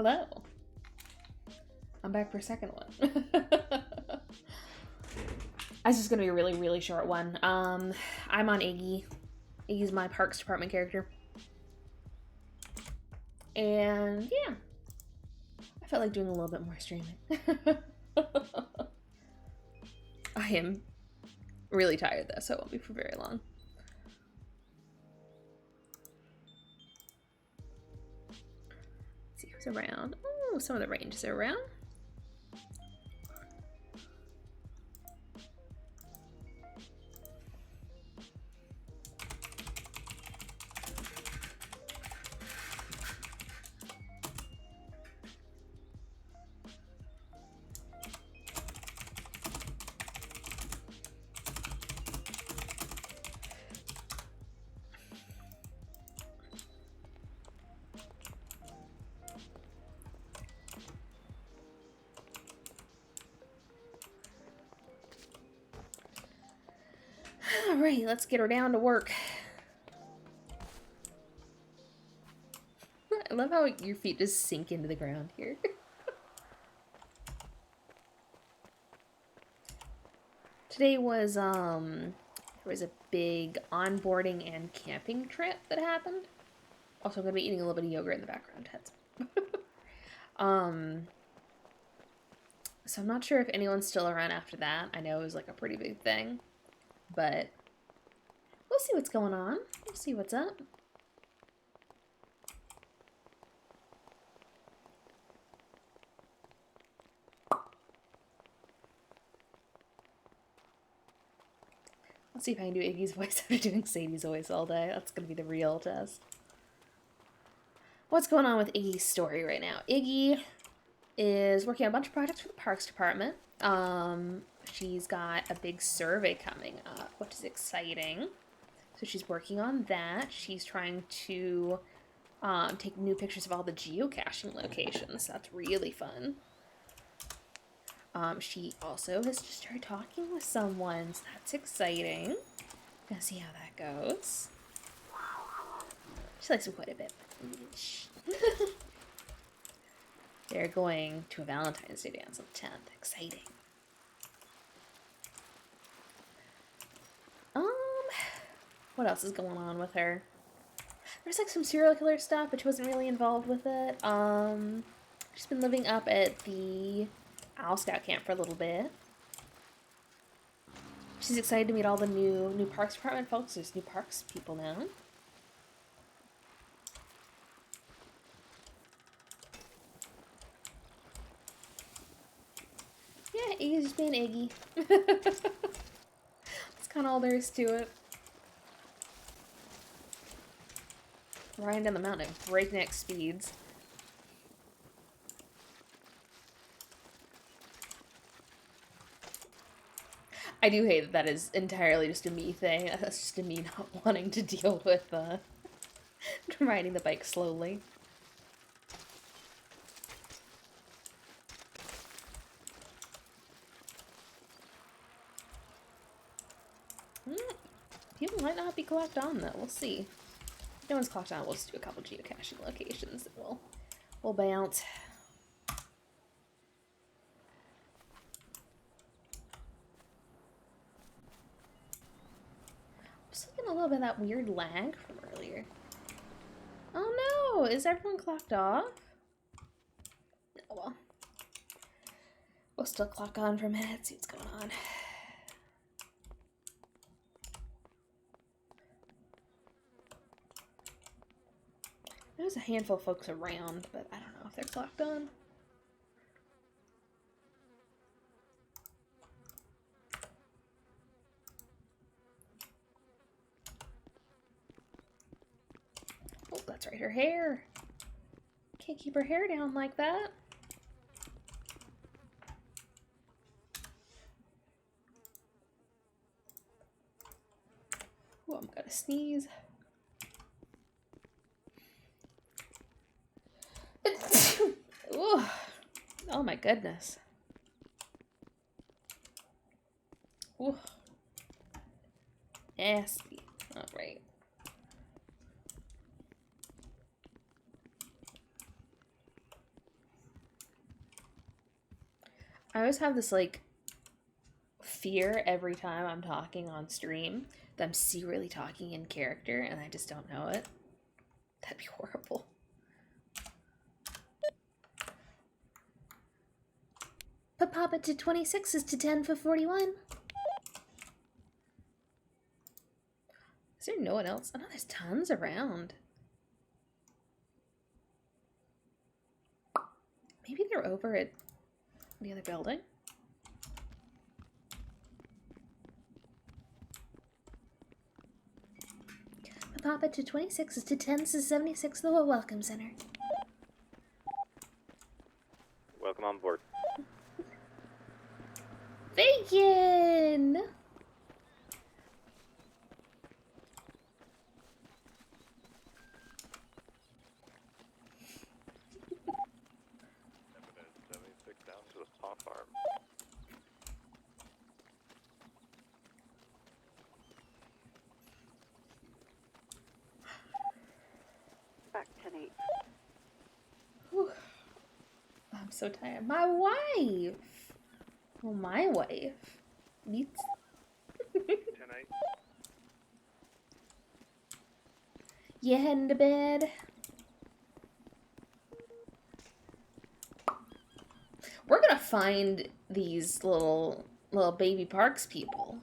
Hello. I'm back for a second one. This is gonna be a really, really short one. I'm on Iggy. Iggy's my Parks Department character. And yeah. I felt like doing a little bit more streaming. I am really tired though, so it won't be for very long. Let's see who's around. Oh, some of the ranges are around. Alright, let's get her down to work. I love how your feet just sink into the ground here. Today was, there was a big onboarding and camping trip that happened. Also, I'm gonna be eating a little bit of yogurt in the background. Heads up. So I'm not sure if anyone's still around after that. I know it was like a pretty big thing, but we'll see what's going on. We'll see what's up. Let's see if I can do Iggy's voice after doing Sadie's voice all day. That's going to be the real test. What's going on with Iggy's story right now? Iggy is working on a bunch of projects for the Parks Department. She's got a big survey coming up, which is exciting. So she's working on that. She's trying to take new pictures of all the geocaching locations. That's really fun. She also has just started talking with someone, so that's exciting. Gonna see how that goes. She likes him quite a bit. They're going to a Valentine's Day dance on the 10th. Exciting. What else is going on with her? There's like some serial killer stuff, but she wasn't really involved with it. She's been living up at the Owl Scout camp for a little bit. She's excited to meet all the new Parks Department folks. There's new parks people now. Yeah, Iggy's just being Iggy. That's kind of all there is to it. Riding down the mountain at breakneck speeds. I do hate that that is entirely just a me thing. That's just a me not wanting to deal with riding the bike slowly. People might not be clocked on though. We'll see. If no one's clocked on, we'll just do a couple geocaching locations that we'll bounce. Just looking a little bit of that weird lag from earlier. Oh no! Is everyone clocked off? Oh well. We'll still clock on for a minute, see what's going on. There's a handful of folks around, but I don't know if they're clocked on. Oh, that's right, her hair. Can't keep her hair down like that. Oh, I'm gonna sneeze. Oh my goodness. Ooh. Nasty. All right. I always have this, like, fear every time I'm talking on stream that I'm secretly talking in character and I just don't know it. That'd be horrible. But pop it to 26 is to 10 for 41. Is there no one else? Oh no, there's tons around. Maybe they're over at the other building. But pop it to 26 is to 10 is 76 the Welcome Center. Welcome on board. Bacon! Evidence 76 down to the paw farm. Back 10-8. Whew. I'm so tired. My wife! Well, my wife needs... 10-8. You heading to bed? We're gonna find these little baby parks people.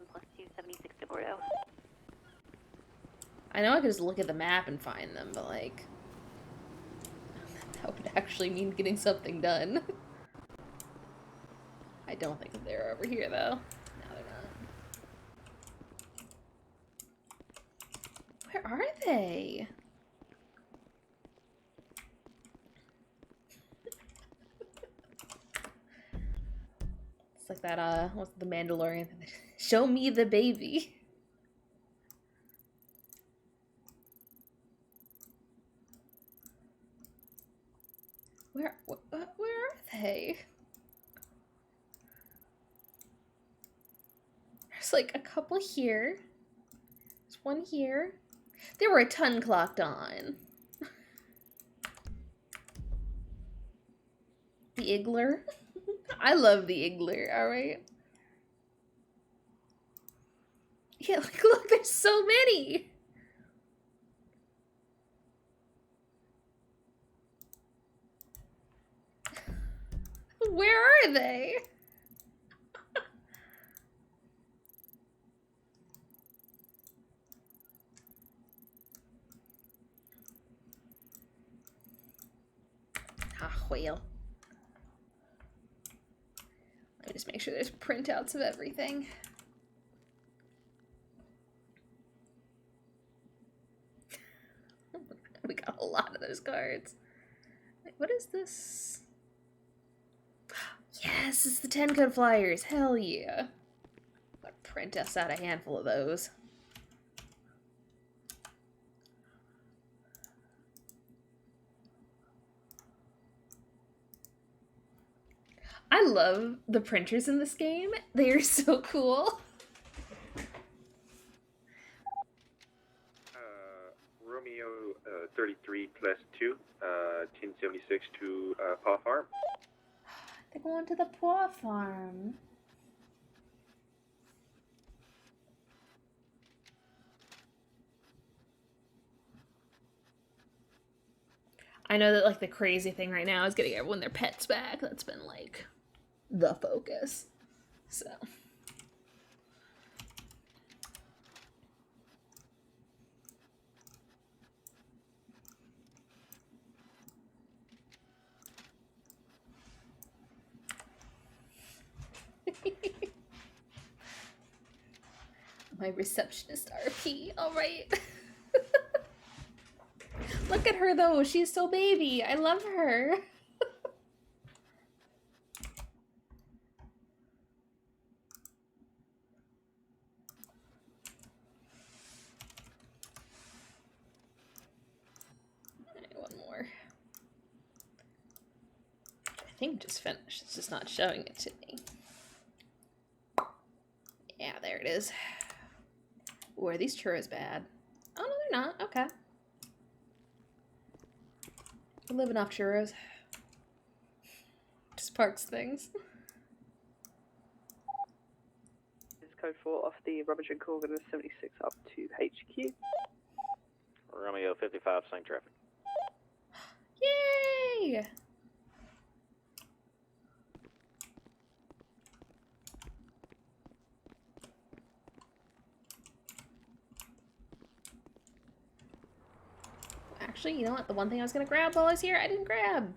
Plus 276 to Bordeaux. I know I could just look at the map and find them, but like... that would actually mean getting something done. I don't think they're over here, though. No, they're not. Where are they? It's like that, what's the Mandalorian? Show me the baby. Where are they? There's like a couple here. There's one here. There were a ton clocked on. The Iggler. I love the Iggler, alright? Yeah, like, look, there's so many! Where are they? Ah, whale. Let me just make sure there's printouts of everything. We got a lot of those cards. Wait, what is this? Yes, it's the 10 code flyers. Hell yeah. I'll print us out a handful of those. I love the printers in this game. They are so cool. Romeo 33 plus 2, 1076 to paw farm. They're going to the paw farm. I know that, like, the crazy thing right now is getting everyone their pets back. That's been, like, the focus. So. My receptionist RP, alright. Look at her though, she's so baby. I love her. Alright, one more. I think just finished. It's just not showing it to me. Yeah, there it is. Ooh, are these churros bad? Oh, no, they're not. Okay. We're living off churros. Just Parks things. code 4 off the Rubbish and Corgan is 76 up to HQ. Romeo 55, same traffic. Yay! Actually, you know what? The one thing I was gonna grab while I was here, I didn't grab.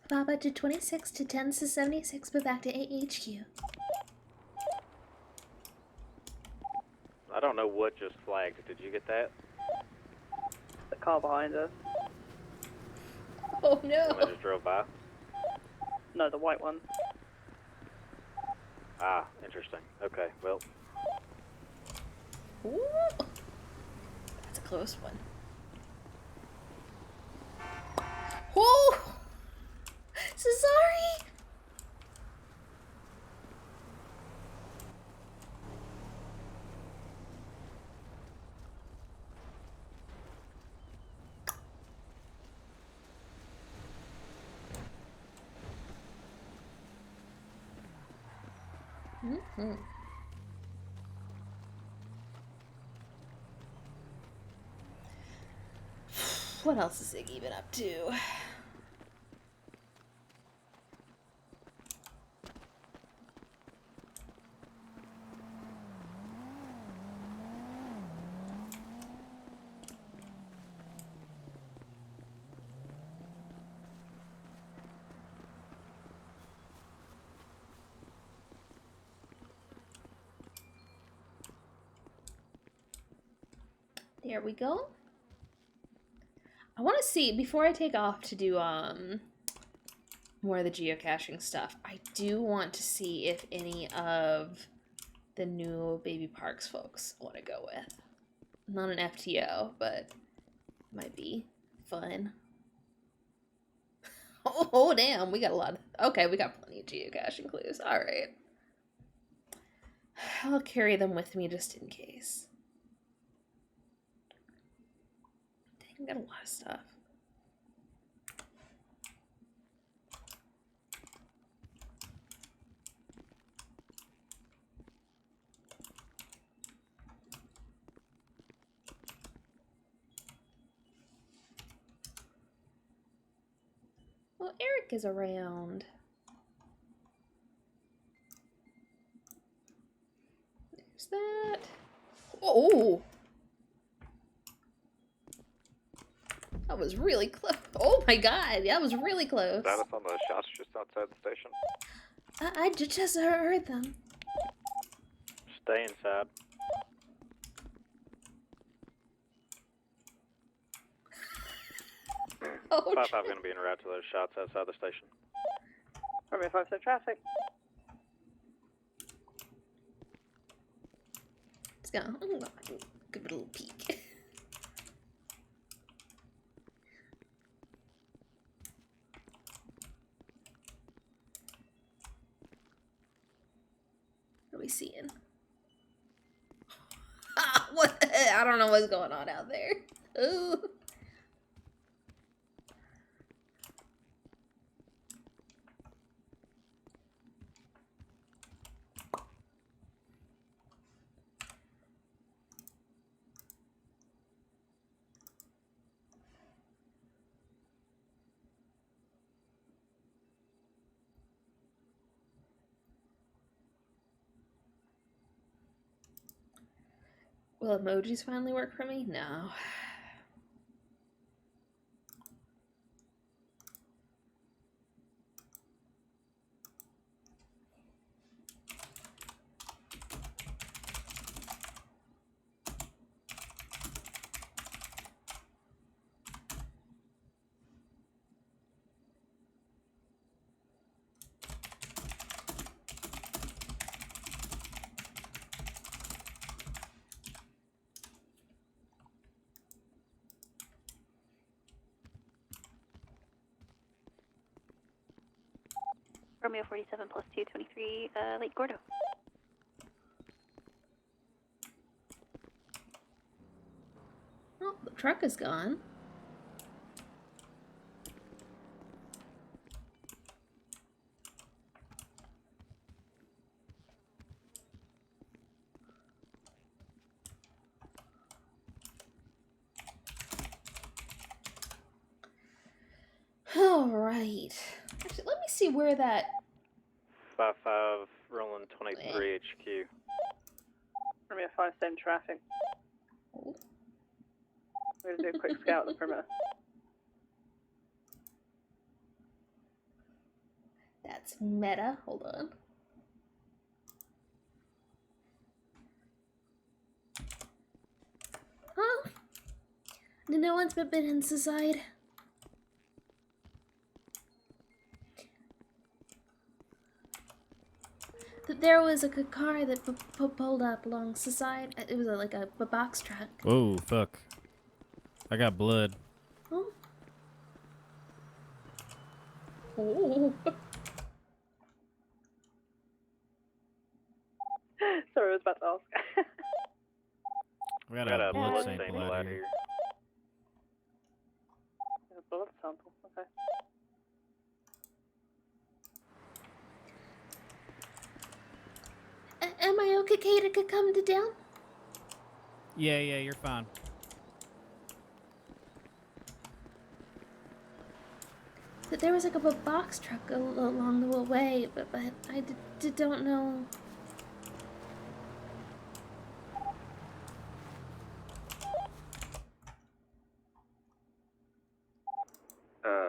Papa to 26 to 10 to 76, but back to AHQ. I don't know what just flagged. Did you get that? The car behind us. Oh One no! that just drove by? No, the white one. Ah, interesting. Okay, well, Ooh. That's a close one. Oh! So sorry! Mm-hmm. What else has Iggy been up to? There we go. I want to see, before I take off to do more of the geocaching stuff, I do want to see if any of the new Baby Parks folks want to go with. Not an FTO, but might be fun. Oh, damn, we got a lot. Okay, we got plenty of geocaching clues. All right. I'll carry them with me just in case. Dang, got a lot of stuff. Well, Eric is around. There's that. Oh! That was really close. Oh my god, that was really close. status on the shots just outside the station. I just heard them. Stay inside. Oh, 5-5 going to be en route to those shots outside the station. Romeo 5 so traffic. it's gonna give it a little peek. What are we seeing? Ah, what? I don't know what's going on out there. Ooh. Will emojis finally work for me? No. Romeo 47 plus 223, Lake Gordo. Oh, the truck is gone. see where that. 5-5, rolling 23 HQ. Romeo 57 traffic. We're going to do a quick scout of the perimeter. That's meta. Hold on. Huh? No one's been inside. There was a car that pulled up along the side. It was like a box truck. Whoa, fuck. I got blood. Oh. Oh. Sorry, I was about to ask. We got a blood sample out here. A blood sample, okay. Am I okay to come down? Yeah, you're fine. There was like a box truck along the way, but I don't know.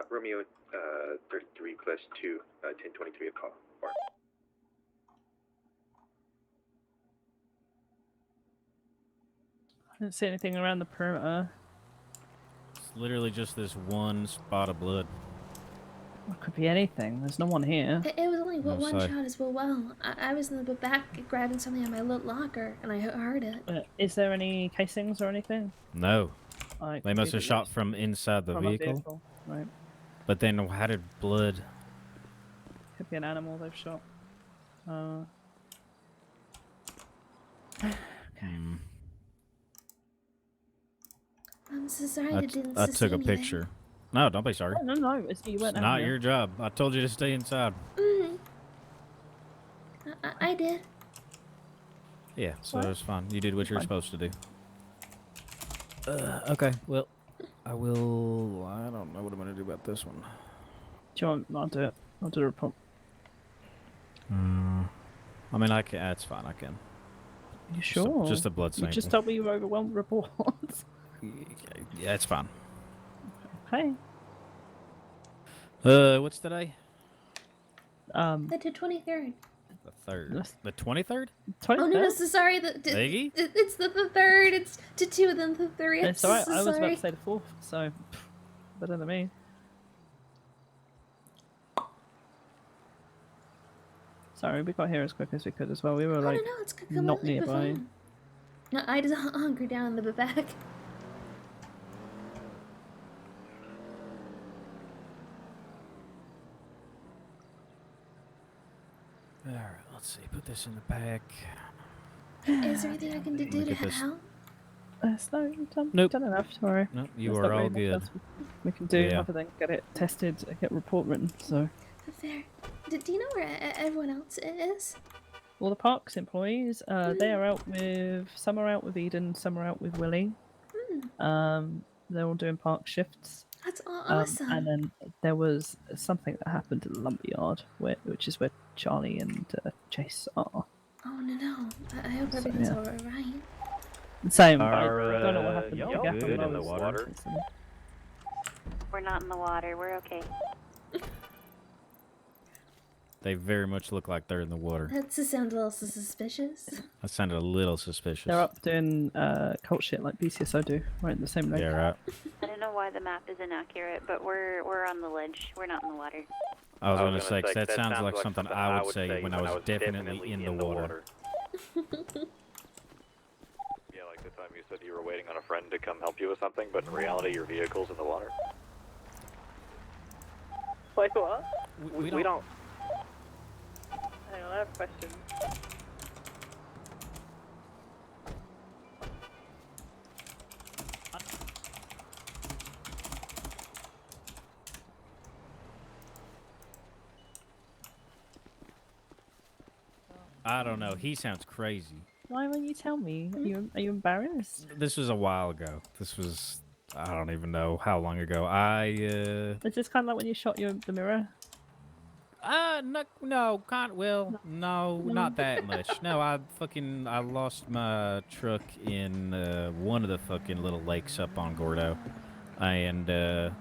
Romeo 33 class 2, 1023 a call. Or I didn't see anything around the perimeter. It's literally just this one spot of blood. It could be anything. There's no one here. It was only one side. shot as well. I was in the back grabbing something on my locker, and I heard it. Is there any casings or anything? No. Like, They must have shot from inside the from a vehicle. Right. But then how did blood... Could be an animal they've shot. Hmm. I'm so sorry I didn't I see took a anything. picture. No, don't be sorry. No, you It's weren't not here. your job. I told you to stay inside. I did. Yeah, so What? it's fine. You did what you're Fine. supposed to do. Okay, well, I will... I don't know what I'm going to do about this one. Do you want? I'll do it. I'll do a report. I mean, I can... That's fine, I can. You sure? Just a blood You sample. just told me you were overwhelmed with reports. Yeah, it's fine. Okay. What's today? The 23rd. The 3rd. Yes. The 23rd? Oh no, so sorry. Iggy? It's the 3rd. It's to 2 and then the 3. It's alright. So I was about sorry. to say the 4th, so better than me. Sorry, we got here as quick as we could as well. We were like no, it's not completely nearby. fine. No, I just hunker down in the back. Alright, let's see. Put this in the back. Is there anything I can do Look to at this. help? No, you've done, Nope. done enough. Sorry. No, you There's are not all really much good. else we can do Yeah. other than get it tested, get a report written. So, Fair. Do you know where everyone else is? all the parks employees, they are out with some are out with Eden, some are out with Willie. They're all doing park shifts. That's awesome. And then there was something that happened at the lumberyard, which is where Charlie and Chase are. Oh no. I hope So, everything's yeah. alright. Same, but Are, I don't know what happened. y'all I think good happened in the when I was water? recently. We're not in the water. We're okay. They very much look like they're in the water. That just sounds a little suspicious. That sounded a little suspicious. They're up doing cult shit like BCSO do, right in the same lake. Yeah, right. I don't know why the map is inaccurate, but we're on the ledge. We're not in the water. I was going to say, 'cause that sounds like something I would say when I was definitely in the water. Yeah, like the time you said you were waiting on a friend to come help you with something, but in reality your vehicle's in the water. Wait, what? We don't... Hang on, I have a question. I don't know. He sounds crazy. Why won't you tell me? Are you embarrassed? This was a while ago. This was... I don't even know how long ago. Is this kind of like when you shot the mirror? No, not that much. No, I lost my truck in one of the fucking little lakes up on Gordo, and it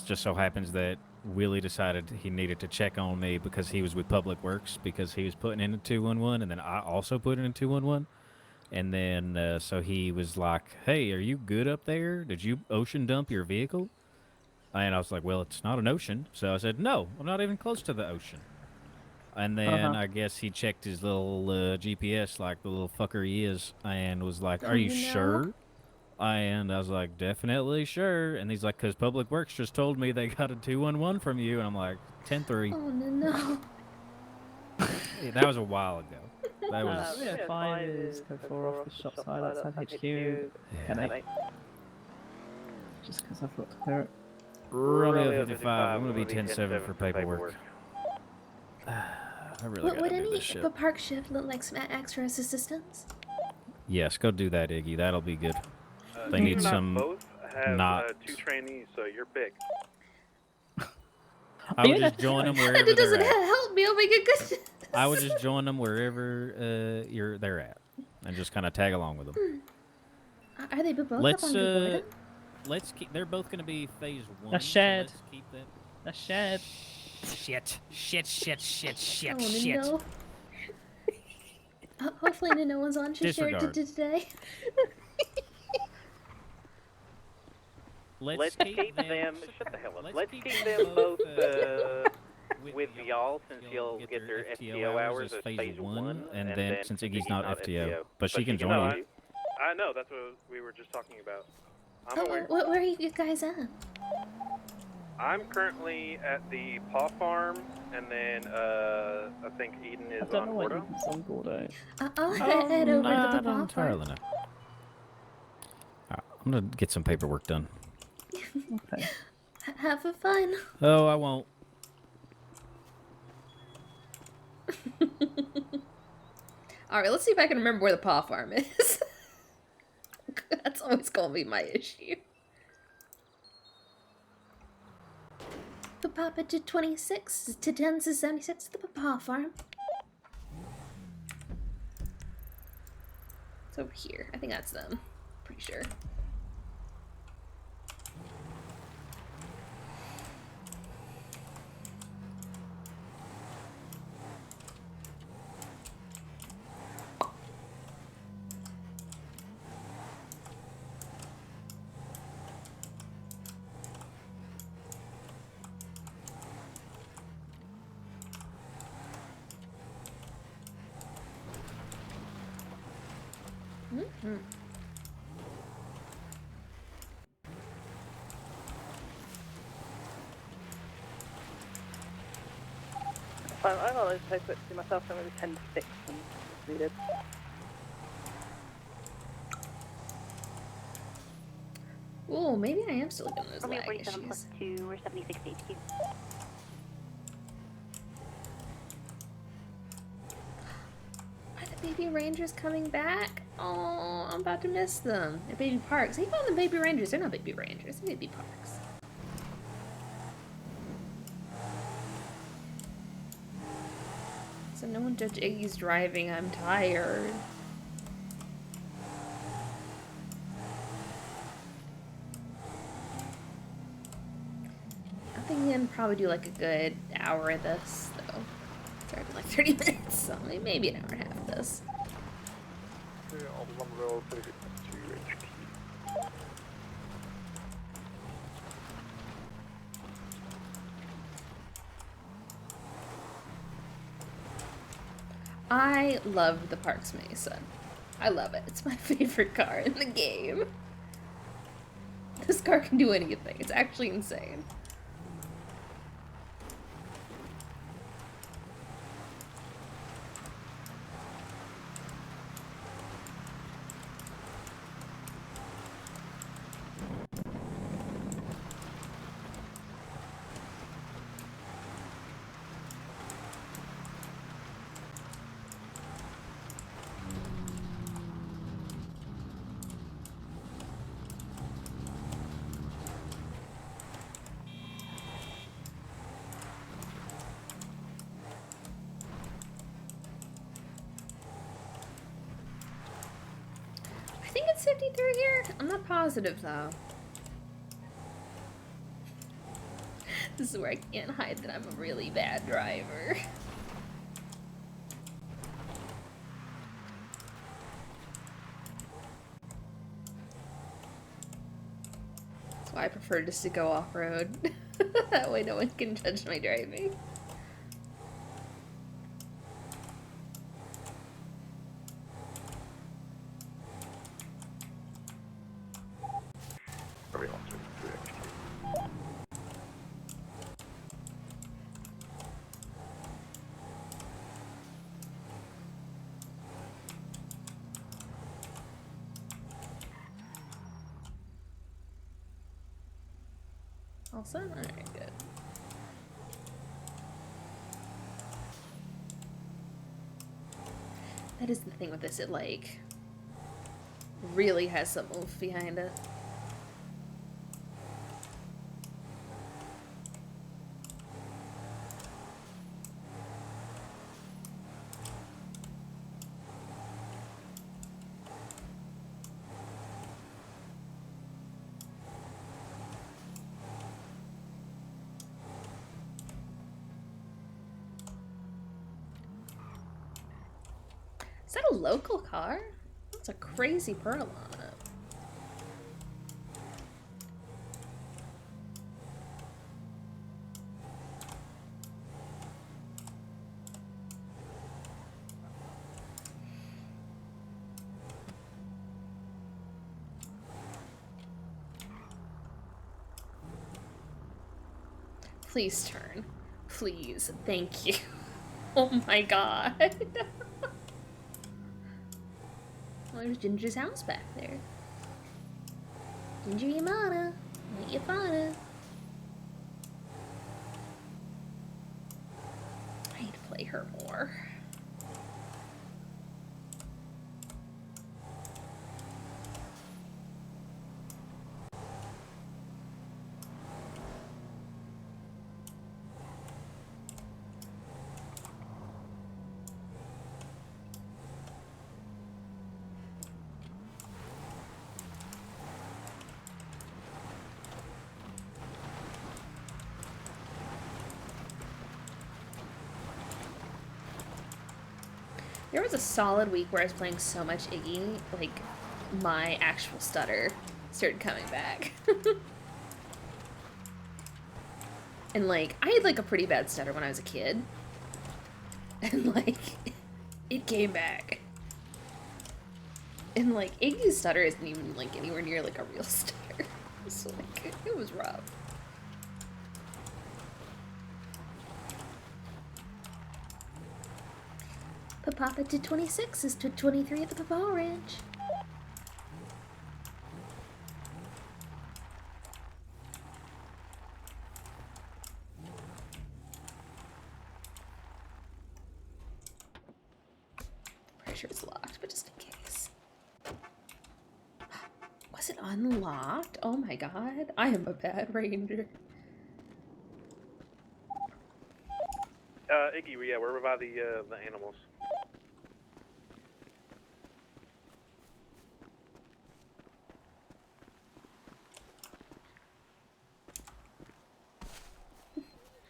just so happens that Willie decided he needed to check on me because he was with Public Works because he was putting in a 211, and then I also put in a 211, and then so he was like, "Hey, are you good up there? Did you ocean dump your vehicle?" And I was like, "Well, it's not an ocean," so I said, "No, I'm not even close to the ocean." And then I guess he checked his little GPS like the little fucker he is and was like, "Are you sure?" And I was like, "Definitely sure." And he's like, "'Cause Public Works just told me they got a 211 from you." And I'm like, 10-3. Oh, no. Yeah, that was a while ago. That was... Yeah, 5 is code 4 off the shop side outside HQ. Yeah. 10-8. Just because I forgot to clear it. Romeo 55, I'm going to be 10-7 for paperwork. I really Would gotta do any this shit. park shift look like some extra assistance? Yes, go do that, Iggy. That'll be good. They need some both have knots. 2 trainees, so you're big. I would just join them wherever That doesn't they're at. help me. Oh my goodness. I would just join them wherever they're at, and just kind of tag along with them. Are they both Let's up on the let's keep. They're both gonna be phase 1. A shed. So let's keep that. A shed. Shit. Oh, no. Hopefully no one's on shift Disregard. today. Let's keep them. Shut the hell up. Let's keep them them both with y'all since you'll get their FTO hours as phase 1, and then since Iggy's not FTO, but she can join you. I know, that's what we were just talking about. I'm aware. Where are you guys at? I'm currently at the paw farm, and then I think Eden I is don't on know what Gordo. it's on Gordo. I'll head over to the I don't pop farm. entirely know. Alright, I'm gonna get some paperwork done. Okay. Have fun. Oh, I won't. Alright, let's see if I can remember where the paw farm is. That's always gonna be my issue. The Papa to 26 to 10 to 76 the paw farm. It's over here. I think that's them. Pretty sure. Mm-hmm. Fine, I got those paperwork to myself, so I'm going to 10 to 6 and it's needed. Ooh, maybe I am still getting those Romeo lag 47 issues. plus 2, we're 76 to HQ. Are the baby rangers coming back? Oh, I'm about to miss them. They're baby parks. They call them baby rangers. They're not baby rangers. They're baby parks. So no one judge Iggy's driving. I'm tired. I think we can probably do like a good hour of this, though. Started like 30 minutes, so maybe an hour and a half of this. I love the Parks Mesa. I love it. It's my favorite car in the game. This car can do anything. It's actually insane. says 53 here? I'm not positive though. This is where I can't hide that I'm a really bad driver. That's why I prefer just to go off-road. That way no one can judge my driving. All set? Alright, good. That is the thing with this, it like really has some oomph behind it. Is that a local car? That's a crazy pearl on it. Please turn. Please. Thank you. Oh my god. Well, there's Ginger's house back there. Ginger Yamada. Not Yafana. I need to play her more. There was a solid week where I was playing so much Iggy, like, my actual stutter started coming back. And, like, I had, like, a pretty bad stutter when I was a kid. And, like, it came back. And, like, Iggy's stutter isn't even, like, anywhere near, like, a real stutter. So, like, it was rough. Papa to 26 is to 23 at the Papa Ranch. Pretty sure it's locked, but just in case. Was it unlocked? Oh my god. I am a bad ranger. Iggy, yeah, we're by the animals.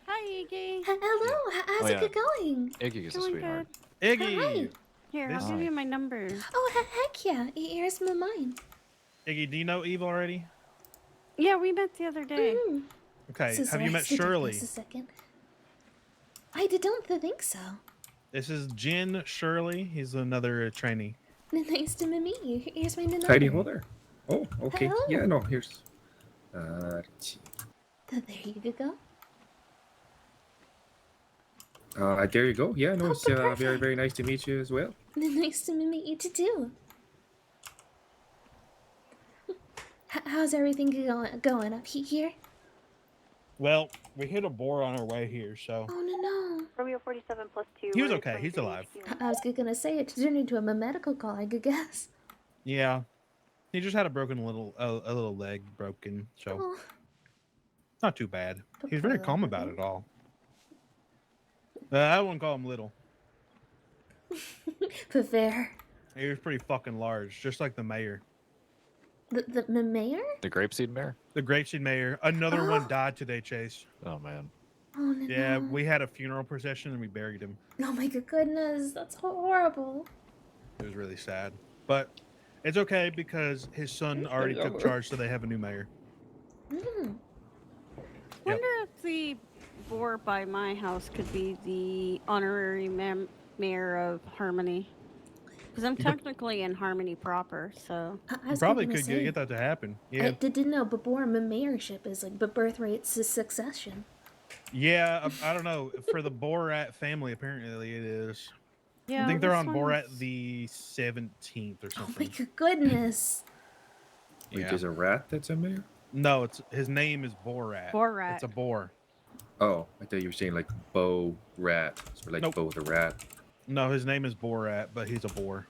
Hi, Iggy. Hello, how's yeah. it going? Iggy is a Going sweetheart. good. Iggy! Here, This- I'll give you my number. Oh, heck yeah. Here's my mine. Iggy, do you know Eve already? Yeah, we met the other day. Mm. Okay, So have you sorry, met stay there Shirley? just a second. I don't think so. This is Jen Shirley. He's another trainee. Nice to meet you. Here's my number. Tidy holder. Oh, okay. Hello. Yeah, no, here's. There you go. There you go. Yeah, no, Oh, it's very, perfect. very nice to meet you as well. Nice to meet you too. How's everything going up here? Well, we hit a boar on our way here, so. Oh no. Romeo 47 plus 2. He was okay. He's alive. I was gonna say it turned into a medical call, I could guess. Yeah. He just had a little leg broken, so Oh, not too bad. He's very calm about it all. I wouldn't call him little. but fair. He was pretty fucking large, just like the mayor. The mayor? The grapeseed mare? The grapeseed mayor. Another one Oh. died today, Chase. Oh man. Oh no. Yeah, we had a funeral procession and we buried him. Oh my goodness, that's horrible. It was really sad. But it's okay because his son already took charge, so they have a new mayor. Mm. Wonder if the boar by my house could be the honorary mayor of Harmony. Because I'm technically in Harmony proper, so... I was Probably gonna could say, get that to happen. I Yeah. didn't know, but mayorship is like birthright succession. Yeah, I don't know. For the Borat family, apparently it is. Yeah, I think they're this on Borat one's- the 17th or Oh something. my goodness. Wait, Yeah. there's a rat that's a mayor? No, it's his name is Borat. Borat. It's a boar. Oh, I thought you were saying like Bo Rat. So like Nope. Bo the Rat. No, his name is Borat, but he's a boar.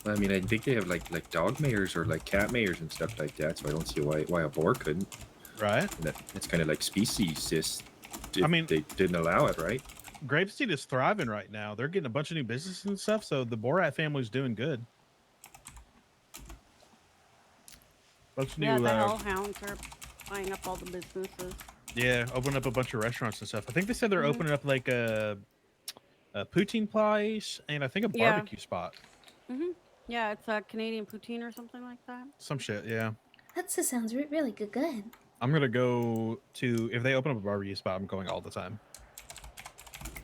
I mean, I think they have like dog mayors or like cat mayors and stuff like that. So I don't see why a boar couldn't. Right? And it's kind of like speciesist. I mean- they didn't allow it, right? Grapeseed is thriving right now. They're getting a bunch of new businesses and stuff, so the Borat family's doing good. Bunch of new, Yeah, the hellhounds are buying up all the businesses. yeah, opening up a bunch of restaurants and stuff. I think they said they're opening up like a poutine place and I think a Yeah. barbecue spot. Mm-hmm. Yeah, it's a Canadian poutine or something like that. Some shit, yeah. That sounds really good. I'm gonna go to if they open up a barbecue spot. I'm going all the time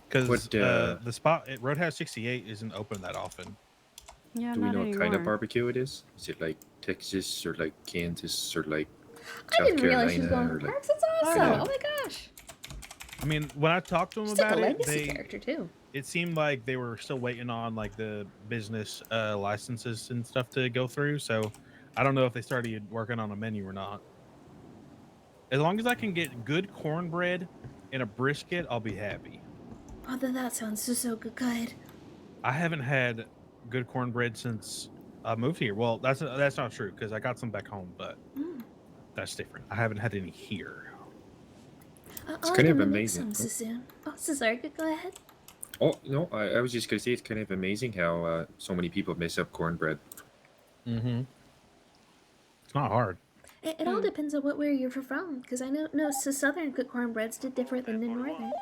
because What, the spot at Roadhouse 68 isn't open that often. Yeah, Do we not know what kind of anymore. barbecue it is? Is it like Texas or like Kansas or like I South didn't realize she was going Carolina to or like? parks. That's awesome. Yeah. Oh my gosh. I mean, when I talked to them She's like a about it, legacy character too. it seemed like they were still waiting on like the business licenses and stuff to go through. So I don't know if they started working on a menu or not. As long as I can get good cornbread and a brisket, I'll be happy. Oh, that sounds so good. I haven't had good cornbread since I moved here. Well, that's not true because I got some back home, but that's different. I haven't had any here. It's I'll kind have of to make amazing. some soon. Oh, so sorry. Go ahead. Oh no, I was just gonna say it's kind of amazing how so many people mess up cornbread. Mm-hmm. It's not hard. It all depends on where you're from, because I know so southern cornbreads did different than the northern.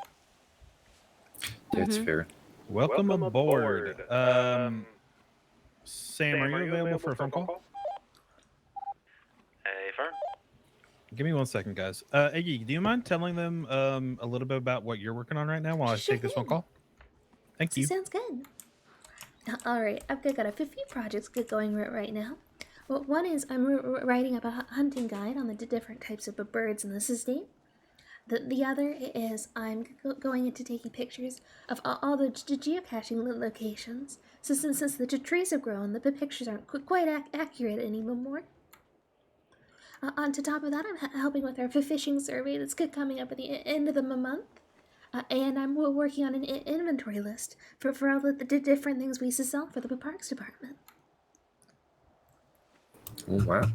That's fair. Welcome aboard. Sam, Sam, are you available for a phone call? Hey, firm. Give me 1 second, guys. Iggy, do you mind telling them a little bit about what you're working on right now while I Sure take this phone thing. call? Thank you. Sounds good. All right, I've got a few projects going right now. Well, one is I'm writing up a hunting guide on the different types of birds in this estate. The other is I'm going into taking pictures of all the geocaching locations. So since the trees have grown, the pictures aren't quite accurate anymore. On top of that, I'm helping with our fishing survey that's coming up at the end of the month. And I'm working on an inventory list for all the different things we sell for the parks department. Oh wow.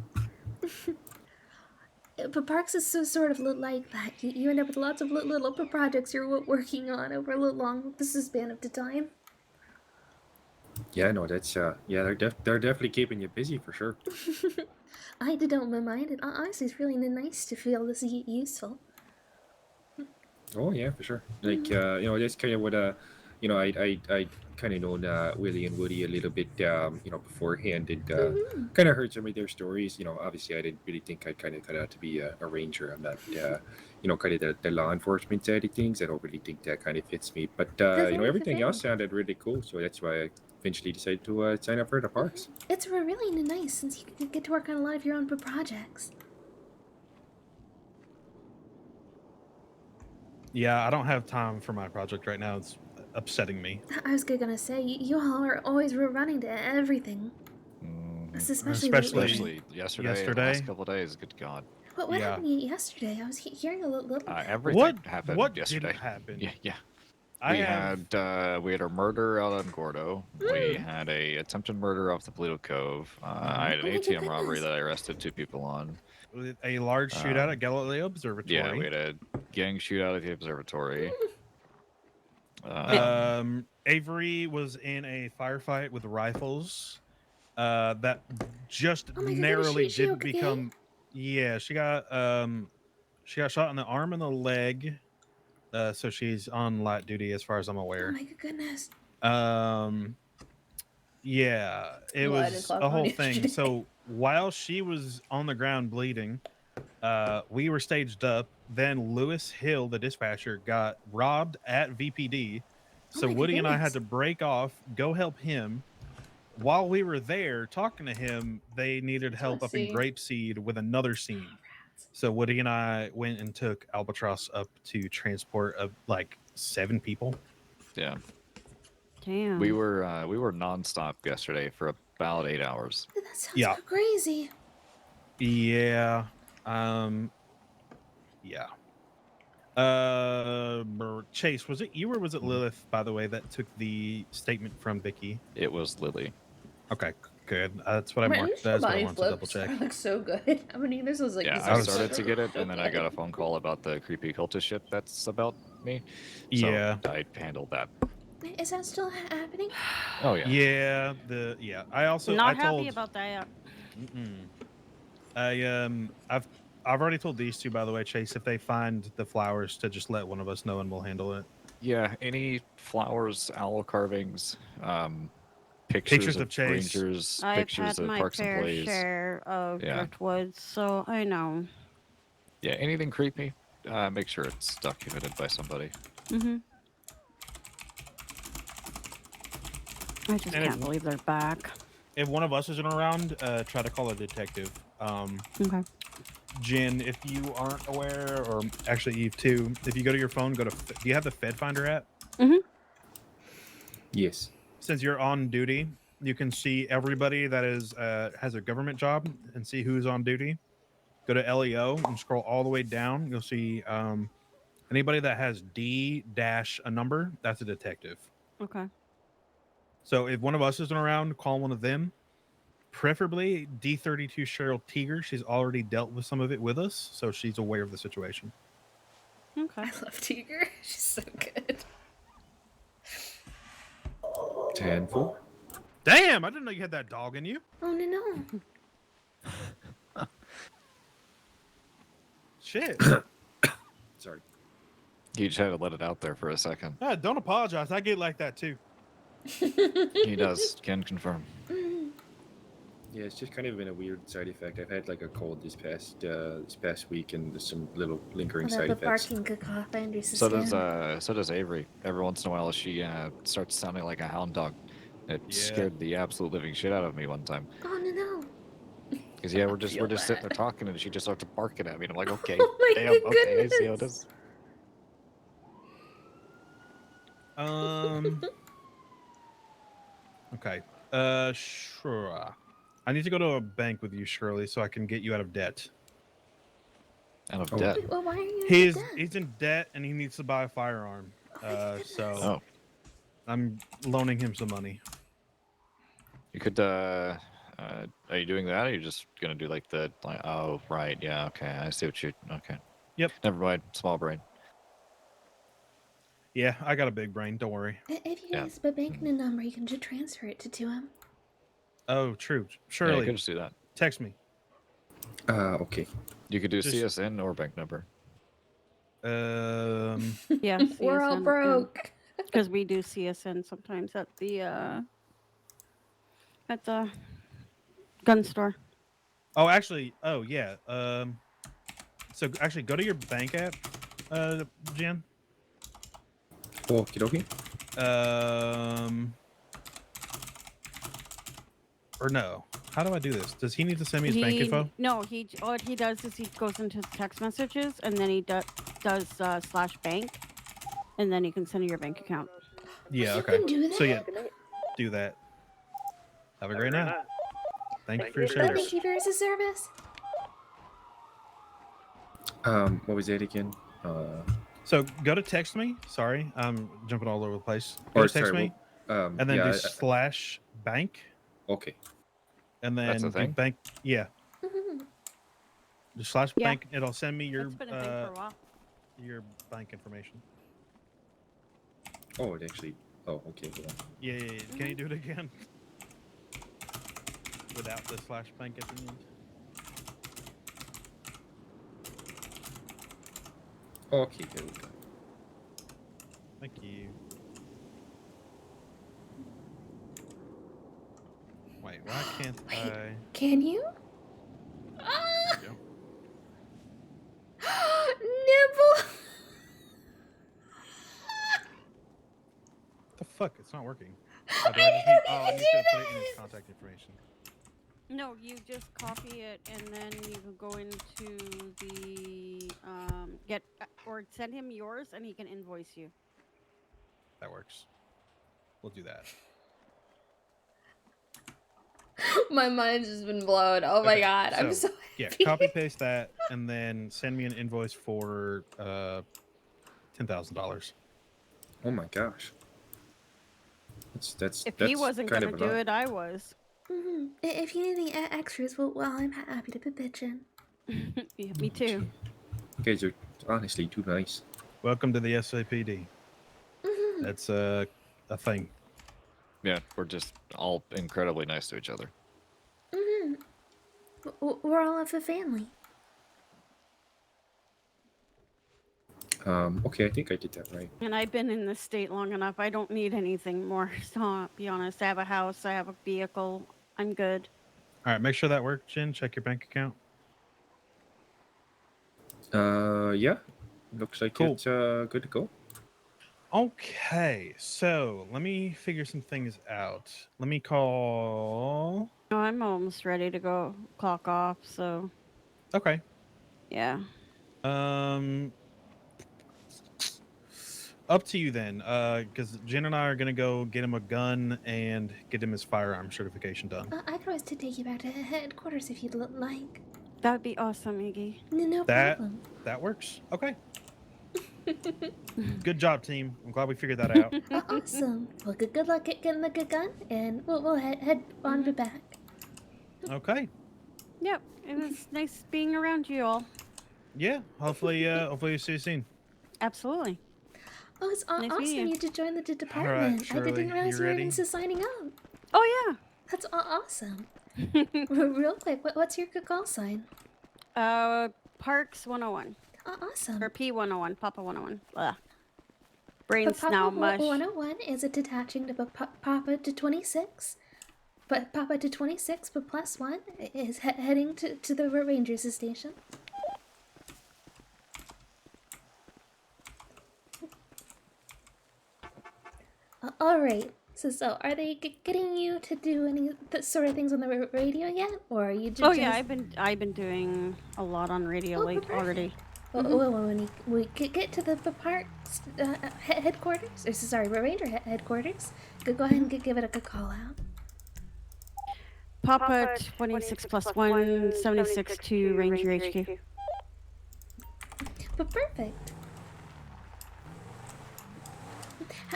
But parks is so sort of like that. You end up with lots of little projects you're working on over a long span of time. Yeah, no, that's yeah, they're definitely keeping you busy for sure. I don't mind it. Honestly, it's really nice to feel this useful. Oh yeah, for sure. Like you know, that's kind of what you know, I kind of known Willie and Woody a little bit you know, beforehand, and kind of heard some of their stories. You know, obviously I didn't really think I'd kind of cut out to be a ranger. I'm not you know, kind of the law enforcement side of things. I don't really think that kind of fits me. But you know, everything else sounded really cool, so that's why I eventually decided to sign up for the parks. It's really nice since you can get to work on a lot of your own projects. Yeah, I don't have time for my project right now. It's upsetting me. I was gonna say, you all are always running to everything. Especially Especially yesterday. And the Yesterday? last couple of days. Good God. What Yeah. happened yesterday? I was hearing a little. Everything happened what yesterday. didn't happen? Yeah. I We have had a murder out in Gordo. We had a attempted murder off the Polito Cove. I had an Oh my ATM robbery goodness. that I arrested 2 people on. a large shootout at Galileo Observatory. Yeah, we had a gang shootout at the observatory. Avery was in a firefight with rifles. that just Oh my goodness, narrowly is she did okay? become. Yeah, she got shot in the arm and the leg. So she's on light duty as far as I'm Oh aware. my goodness. Yeah, it Well, I didn't was clock a on whole yesterday. thing. So while she was on the ground bleeding, we were staged up. Then Lewis Hill, the dispatcher, got robbed at VPD. Oh So my Woody and I goodness. had to break off, go help him. While we were there talking to him, they needed help up in see. Grapeseed with another scene. So Woody and I went and took Albatross up to transport of like 7 people. Yeah. Damn. We were nonstop yesterday for about 8 hours. That sounds Yeah. so crazy. Yeah. Yeah. Chase, was it you or was it Lilith, by the way, that took the statement from Vicky? It was Lily. Okay, good. That's what I Man, marked. your That's what I body wanted to double flips check. are like so good. I mean, this was like Yeah, this I was started so to get it, and then I got a okay. phone call about the creepy cultist shit that's about me. Yeah. So I handled that. Is that still happening? Oh yeah. Yeah. I also Not I happy told about that. I've already told these two, by the way, Chase, if they find the flowers to just let one of us know and we'll handle it. Yeah, any flowers, owl carvings, Pictures pictures of of Chase. rangers, I've pictures had of my parks fair employees. share of Yeah. driftwoods, so I know. Yeah, anything creepy, make sure it's documented by somebody. Mm-hmm. I just And can't believe they're back. If one of us isn't around, try to call a detective. Okay. Jen, if you aren't aware, or actually Eve too, if you go to your phone, do you have the Fed Finder app? Mm-hmm. Yes. Since you're on duty, you can see everybody that is has a government job and see who's on duty. Go to LEO and scroll all the way down. You'll see anybody that has D dash a number, that's a detective. Okay. So if one of us isn't around, call one of them. Preferably D32 Cheryl Teeger. She's already dealt with some of it with us, so she's aware of the situation. Okay. I love Tiger. She's so good. 10-4. Damn, I didn't know you had that dog in you. Oh no. Shit. Sorry. You just had to let it out there for a second. Don't apologize. I get like that too. He does. Can confirm. Yeah, it's just kind of been a weird side effect. I've had like a cold this past week, and there's some little lingering side the effects. barking cacophony under So does Avery. Every once in a while, she starts sounding like a hound dog. It scared the absolute living shit out of me one time. Oh no. Because we're just sitting there talking, and she just starts barking at me, and I'm like, okay, Oh my damn, okay, I see how it goodness. is. Okay. Sure. I need to go to a bank with you, Shirley, so I can get you out of debt. Out of debt. Wait, well, why are you He's in debt? he's in debt and he needs to buy a firearm. So Oh, I'm loaning him some money. you could. Are you doing that? Or are you just gonna do like the like? Oh, right. Yeah. Okay. I see what you. Okay. Yep. Never mind. Small brain. Yeah, I got a big brain. Don't worry. If you Yeah. guys have a bank number, you can just transfer it to him. Oh, true. Yeah, you Shirley, could just do that. text me. Okay. You could do Just- CSN or bank number. Yeah. We're all broke. Because we do CSN sometimes at the gun store. Oh, actually, yeah. So actually, go to your bank app, Jen. Okie dokie. Or no. How do I do this? Does he need to send me his bank info? No, what he does is he goes into his text messages and then he does /bank, and then you can send you your bank account. Yeah, You okay. can do So that? yeah, do that. Have a great night. Thank you Thank for your you. service. Thank you for your service. What was that again? So go to text me. Sorry, I'm jumping all over the place. Go Or to text sorry, me, well, and then yeah, do /bank, okay. and then That's a do thing? bank. Yeah, just /bank. It'll send me your It's been a thing for a while. your bank information. Oh, it actually. Oh, okay. Hold on. Yeah. Can you do it again? without the /bank at the end. Okay, there we go. Thank you. Wait, why can't I? Can you? There Ah! we go. Nibble! What the fuck? It's not working. Oh, do I just need, I need to put it in his contact information. No, you just copy it and then you can go into the get or send him yours and he can invoice you. That works. We'll do that. My mind's just been blown. Oh my Okay, god, I'm so Yeah, happy. copy paste that and then send me an invoice for $10,000. Oh my gosh. That's If that's he wasn't kind gonna of do a lot. it, I was. If you need any extras, well, I'm happy to be bitching. Yeah, me too. You guys are honestly too nice. Welcome to the SAPD. That's a thing. Yeah, we're just all incredibly nice to each other. We're all of a family. Okay, I think I did that right. And I've been in this state long enough. I don't need anything more. So, I'll be honest. I have a house. I have a vehicle. I'm good. All right, make sure that works, Jen. Check your bank account. Yeah. Looks like Cool. it's good to go. Okay, so let me figure some things out. Let me call. No, I'm almost ready to go clock off. So, Okay. yeah. Up to you then, because Jen and I are gonna go get him a gun and get him his firearm certification done. I could always take you back to headquarters if you'd like. That'd be awesome, Iggy. No That problem. that works. Okay. Good job, team. I'm glad we figured that out. Awesome. Well, good luck getting the good gun, and we'll head on to back. Okay. Yep. It was nice being around you all. Yeah. Hopefully we see you soon. Absolutely. Oh, it's Nice awesome meeting you. you to join the department. I Shirley, didn't realize you you were ready? even signing up. Oh That's awesome. Real quick, what's your call sign? yeah. Parks 101 Awesome. or P101, Papa 101. Ugh. Brain's Papa now mush. 101 is attaching to Papa to 26. But Papa to 26, but plus 1 is heading to the Rangers station. Alright, so are they getting you to do any sort of things on the radio yet? Or are you just... Oh yeah, I've been doing a lot on radio already. Well, when we get to the park's headquarters, or sorry, Ranger headquarters, go ahead and give it a call out. Papa 26 plus 1, 76 to Ranger HQ. But perfect.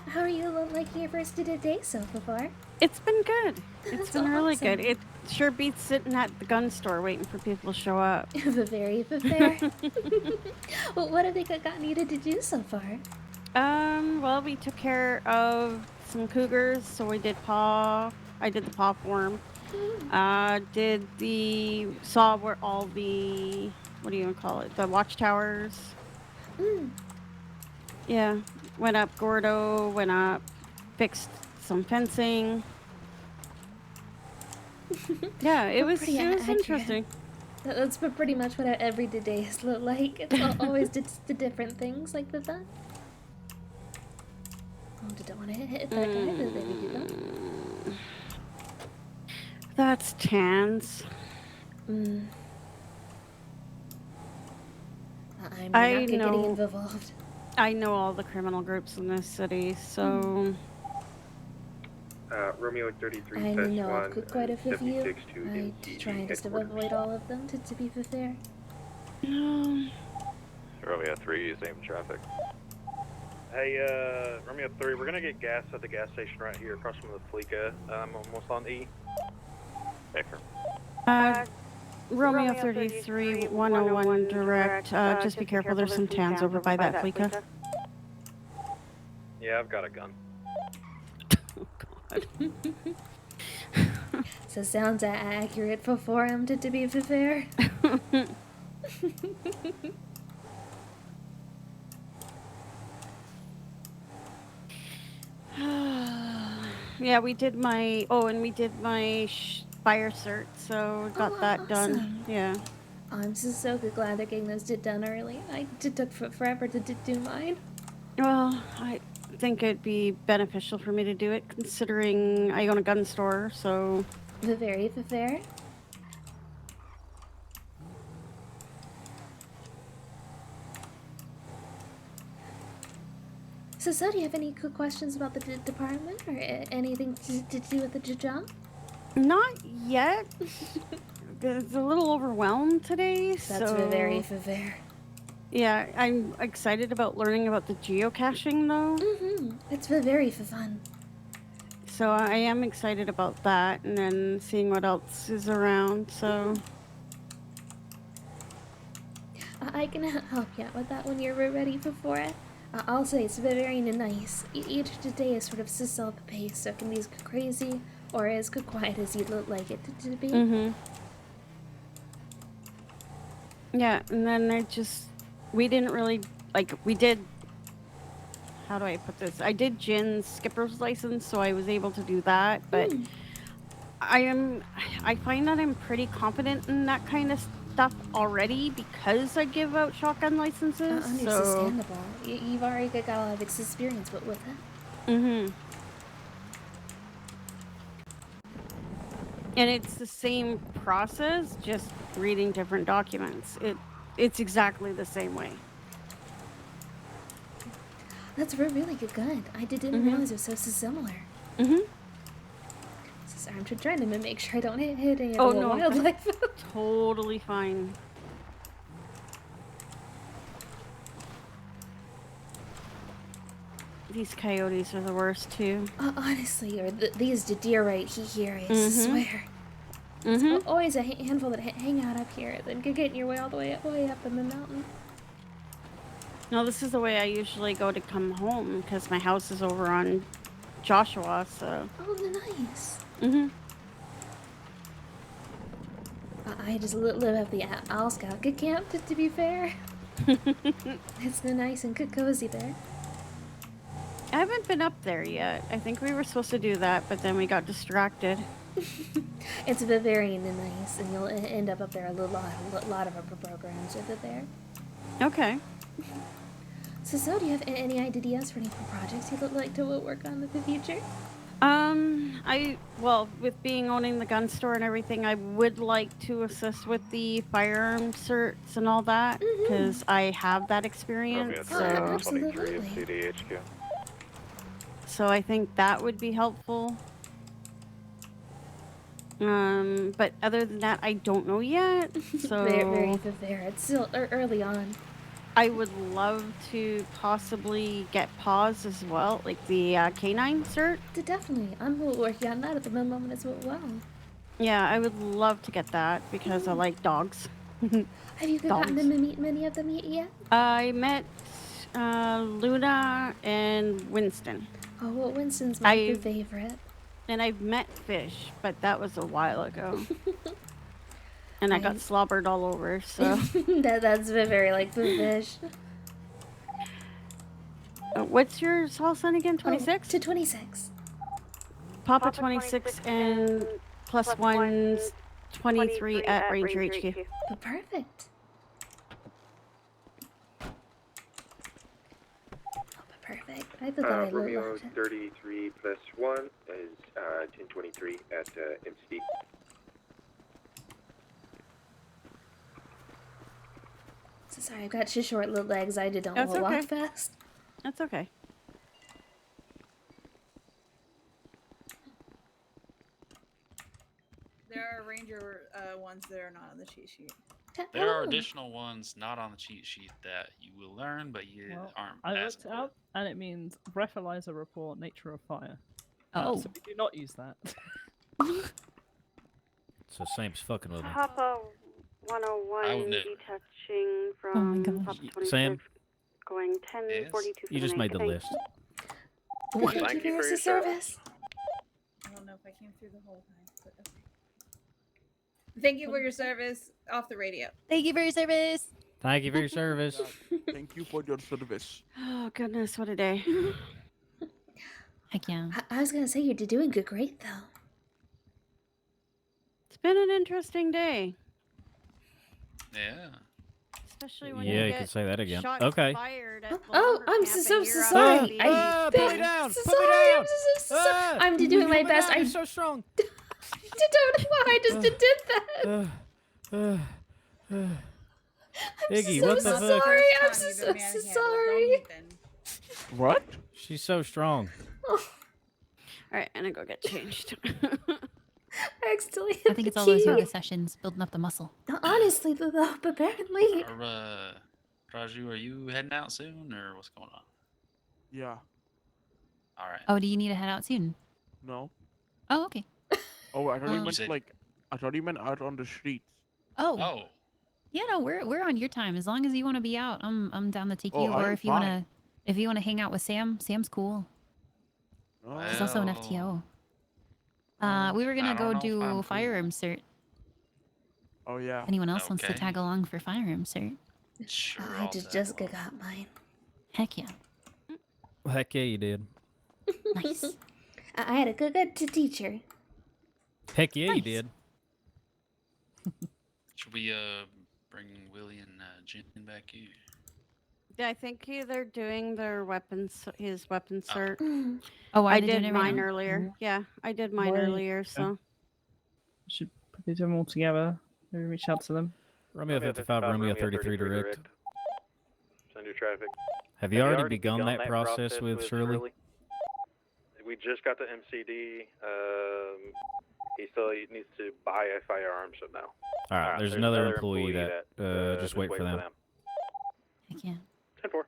How are you liking your first day so far? It's been good. It's That's been really awesome. good. It sure beats sitting at the gun store waiting for people to show up. Very fair. Well, what have they gotten you to do so far? Well, we took care of some cougars, so we did I did the paw form. Saw where all the, what do you even call it? The watchtowers. Yeah. Went up Gordo, went up, fixed some fencing. Yeah, it was pretty accurate. interesting. That's pretty much what our everyday days look like. It's always just the different things like that. Oh, don't want to hit that guy. Did they do that? That's Tans. I'm I not getting know. involved. I know all the criminal groups in this city, so... Romeo 33 I test know 1, quite a few of you. 76 to I the try and just headquarters. avoid all of them to be fair. Romeo 3, same traffic. Hey, Romeo 3, we're gonna get gas at the gas station right here across from the Fleeca. I'm almost on E. Baker. Romeo 33, 101 direct. Just be careful, there's some Tans over by that Fleeca. Yeah, I've got a gun. Oh, God. So sounds accurate for him to be fair. Yeah, we did my fire cert, so got that done. Awesome. Yeah. I'm so glad they're getting those done early. It took forever to do mine. Well, I think it'd be beneficial for me to do it, considering I own a gun store, so... Very fair. So do you have any quick questions about the department or anything to do with the job? Not yet. It's a little overwhelmed today, That's so... very fair. Yeah, I'm excited about learning about the geocaching, though. It's very fun. So I am excited about that, and then seeing what else is around, so... I can help you out with that when you're ready for it. I'll say it's very nice. Each day is sort of self-paced, so it can be as crazy or as quiet as you'd like it to be. Yeah, and then we didn't really, we did, how do I put this? I did Jin's skipper's license, so I was able to do that, but I find that I'm pretty confident in that kind of stuff already because I give out shotgun licenses. Understandable. You've already got a lot of experience with it. And it's the same process, just reading different documents. It's exactly the same way. That's really good. I didn't realize it was so similar. Sorry, I'm trying to make sure I don't hit any of the wildlife. Totally fine. These coyotes are the worst too. Honestly, or these deer right here, I swear. It's always a handful that hang out up here, then get your way all the way up in the mountain. No, this is the way I usually go to come home because my house is over on Joshua, so. Oh, nice. I just live at the Owl Scout camp, to be fair. It's nice and cozy there. I haven't been up there yet. I think we were supposed to do that, but then we got distracted. It's very nice, and you'll end up there a lot of our programs with it there. Okay. So do you have any ideas for any projects you'd like to work on in the future? With owning the gun store and everything, I would like to assist with the firearm certs and all that, because I have that experience. Absolutely. So I think that would be helpful. But other than that, I don't know yet. So very fair. It's still early on. I would love to possibly get paws as well, like the canine cert. Definitely. I'm working on that at the moment as well. Yeah, I would love to get that because I like dogs. Have you gotten to meet many of them yet? I met Luna and Winston. Oh, well, Winston's my favorite. And I've met Fish, but that was a while ago. And I got slobbered all over, so... That's very like the Fish. What's your call sign again? 26? To 26. Papa 26 and +1's 23 at Ranger HQ. Perfect. Perfect. I thought I Romeo 33 plus 1 is 1023 at MC. So sorry, I've got short little legs. I don't walk fast. That's okay. There are Ranger ones that are not on the cheat sheet. There are additional ones not on the cheat sheet that you will learn, but you aren't. I looked it up, and it means breathalyzer report, nature of fire. Oh. So we do not use that. So Sam's fucking with me. Papa 101 detaching from Papa 26 Sam? going 1042. You just made the list. Thank you for your service. I don't know know if I came through the whole time, but okay. Thank you for your service. Off the radio. Thank you for your service. Thank you for your service. Thank you for your service. Oh goodness, what a day. Heck yeah. I was gonna say you're doing great though. It's been an interesting day. Yeah. Especially when Yeah, you you get can say that again. shot Okay. and fired at Oh, lumber I'm camp so and you're sorry. out put me down. So Put me sorry. down. I'm so sorry. I'm doing my best. I'm I so strong. don't know why I just did that. I'm Iggy, so what the fuck? sorry. I'm so Either man handle, sorry. don't even. What? She's so strong. Alright, I'm gonna go get changed. I accidentally hit I think the it's all those key. yoga sessions building up the muscle. Honestly, though, apparently. Raju, are you heading out soon, or what's going on? Yeah. All right. Oh, do you need to head out soon? No. Oh, okay. Oh, I thought you You meant said- like. I thought you meant out on the streets. Oh. Oh. Yeah, no, we're on your time. As long as you want to be out, I'm down to take Oh, you. Or I'm if you wanna hang out with Sam, Sam's cool. He's also an FTO. We were gonna I don't go know if do I'm cool. firearms cert. Oh yeah. Anyone else wants to Okay. tag along for firearms cert? Sure. I just Jessica got mine. Heck yeah. Heck yeah, you did. Nice. I had a good teacher. Heck yeah, you Nice. did. Should we bring Willie and Jen back here? Yeah, I think they're doing their weapons, his weapon cert. Oh, I are they doing did it right mine now? earlier. Yeah, I did mine Why- earlier, so. Should probably do them all together. Maybe reach out to them. Romeo 55, Romeo 33 direct. Send your traffic. Have you already begun that process with Shirley? We just got the MCD. He still needs to buy a firearm, so no. All right, there's another employee that just wait for them. Heck yeah. 10-4.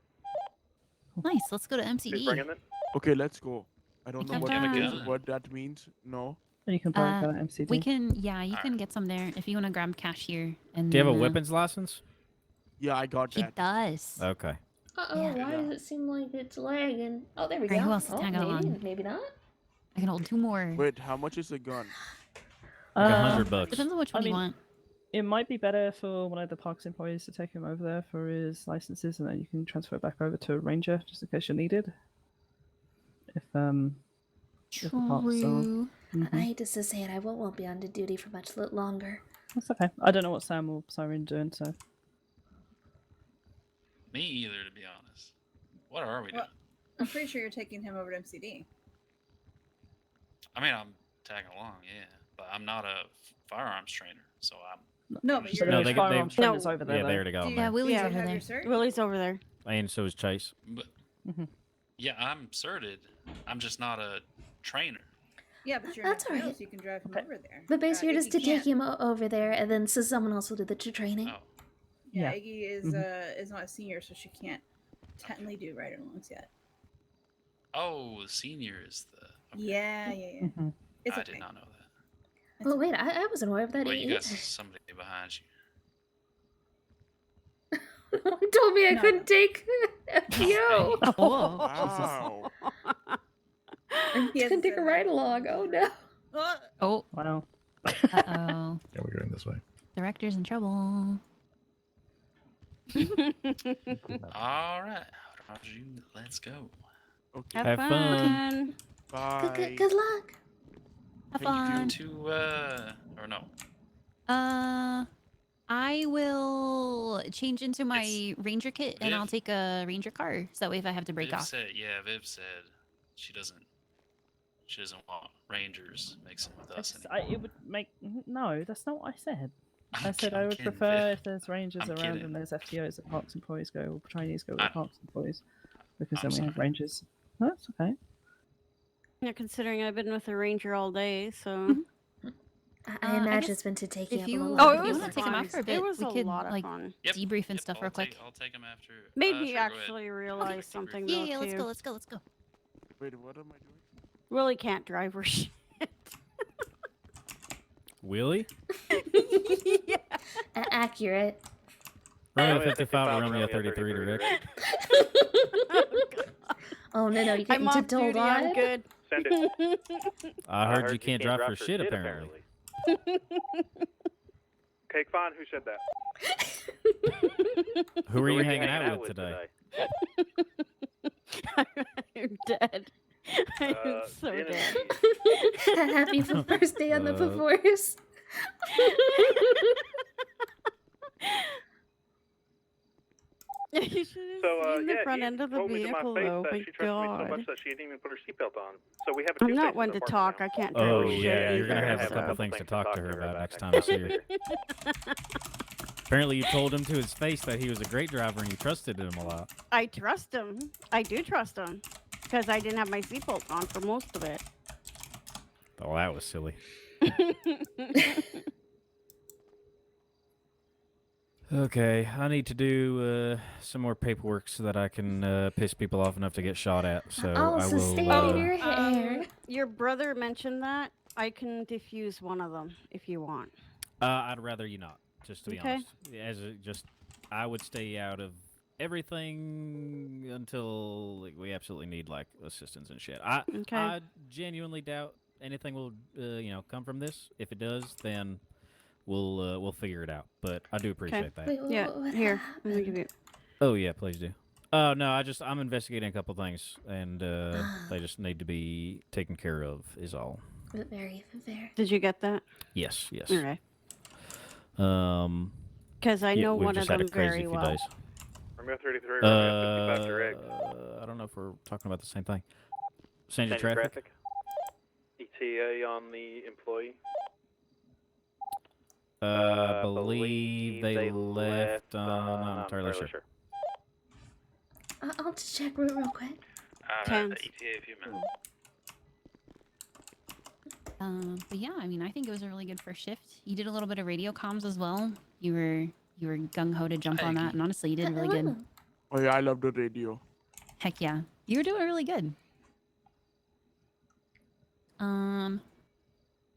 Nice. Let's go to Who's MCD. bringing them? Okay, let's go. I don't know can what have that, gun. what that means. No. You can probably go to MCD. We can, yeah, you can get some there if you want to grab cash here. And Do you have a then, weapons license? Yeah, I got He that. does. Okay. Uh-oh, Yeah. why does it seem like it's lagging? Oh, there we Alright, go. who else is Oh, tagging maybe, along? maybe not. I can hold 2 more. Wait, how much is a gun? Like $100. Depends on which one you want. It might be better for one of the parks employees to take him over there for his licenses, and then you can transfer it back over to a ranger just in case you're needed. If the parks are. True. I hate to say it, I won't be on the duty for much longer. That's okay. I don't know what Sam or Siren are doing, so. Me either, to be honest. What are we doing? Well, I'm pretty sure you're taking him over to MCD. I mean, I'm tagging along, yeah, but I'm not a firearms trainer, so I'm. No, but So you're. No, there's they- firearms they- trainers over there. Yeah, though. there to go. Do you- Yeah, Willie's do you over have there. your cert? Willie's over there. And so is Chase. But Mhm. yeah, I'm certed. I'm just not a trainer. Yeah, but you're That's not alright. so you can drive him over there. But basically, you're Iggy just to can't. take him over there, and then so someone else will do the training. Oh, Yeah, Yeah. Iggy is not a senior, so she can't technically do ride-alongs yet. oh, the senior is the. Okay. Yeah. Mhm. It's I okay. did not know that. Well, wait, I wasn't aware of that Wait, you either. got somebody behind you. He told me I No, couldn't no. take FTO. Oh. Wow. I He has couldn't take a the- ride along. Oh no. Oh. Wow. Uh-oh. Yeah, we're going this way. Director's in trouble. All right, Raju, let's go. Okay. Have, Have fun. Bye. Good luck. Have Thank you. fun. Or no? I will change into my It's ranger kit and Viv. I'll take a ranger car. So that way if I have to break Viv off. said, Viv said she doesn't want Rangers mixing with us anymore. It would make no. That's not what I said. I I'm said ki- I I'm would kidding, prefer Viv. if there's rangers I'm around kidding. and there's FTOs that parks employees go, or trainees go with I the parks employees, because I'm then we have sorry. rangers. No, that's okay. Yeah, considering I've been with a ranger all day, so. I imagine guess it's been to take if you. you, a Oh, little it if you was want to take him out for a It bit, was we a could lot of like fun. Yep, debrief and stuff I'll real quick. I'll take him after. Made me sure, go ahead. actually realize something Yeah, though yeah, let's too. go, let's go, let's go. Wait, what am I doing? Willie can't drive or shit. Willie? Yeah. Accurate. Romeo 55, Romeo 33 direct. Oh no, you I'm getting off to told duty. I'm on? good. Send it. I heard you can't drive for shit, apparently. Cake Fine, who said that? Who are you hanging out with today? I'm dead. I'm so dead. Happy first day on the force. You should have seen the front end of the vehicle, though. My She trusted me so much God. that she didn't even put her seatbelt on. So we have a I'm two not spaces one in to the talk. parking I can't Oh, drive yeah, shit you're going to either, have a couple so. things to talk to her about next time I see her. Apparently, you told him to his face that he was a great driver and you trusted him a lot. I trust him. I do trust him. Because I didn't have my seatbelt on for most of it. Oh, that was silly. Okay, I need to do some more paperwork so that I can piss people off enough to get shot at. So I will. your hair. Your brother mentioned that. I can diffuse one of them if you want. I'd rather you not, just to be Okay. honest. I would stay out of everything until we absolutely need assistance and shit. I genuinely doubt anything will come from this. If it does, then we'll figure it out. But I do appreciate that. Wait, Yeah, what here. Let me give you. Oh yeah, please do. Oh no, I'm investigating a couple things, and they just need to be taken care of. Is all. Very fair. Did you get that? Yes. Okay. Because I know we've one of just had a them crazy very few well. days. Romeo 33, Romeo 55 direct. I don't know if we're talking about the same thing. Sandy traffic. ETA on the employee. Believe they left. I'm not entirely sure. I'll just check real quick. I'm at the ETA a few minutes. But yeah, I mean, I think it was a really good first shift. You did a little bit of radio comms as well. You were gung ho to jump on that, and honestly, you did really good. Oh yeah, I love the radio. Heck yeah, you were doing really good.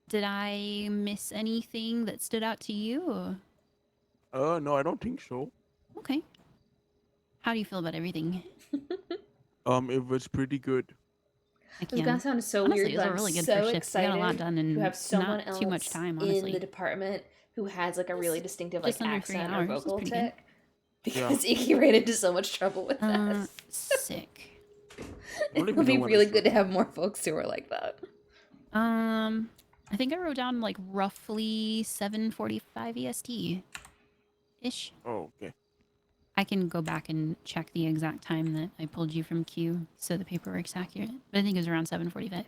Did I miss anything that stood out to you? No, I don't think so. Okay. How do you feel about everything? It was pretty good. It's gonna sound so honestly, weird, it was but a really I'm good so first shift. We excited got a lot done in to have someone not else too much time, honestly. in the department who has a really distinctive Just under 3 accent or hours. That's vocal pretty tick. good. Because Iggy ran into so much trouble with that. Sick. It would be really good to have more folks who are like that. I think I wrote down roughly 7:45 EST ish. Oh, okay. I can go back and check the exact time that I pulled you from queue so the paperwork's accurate. But I think it was around 7:45.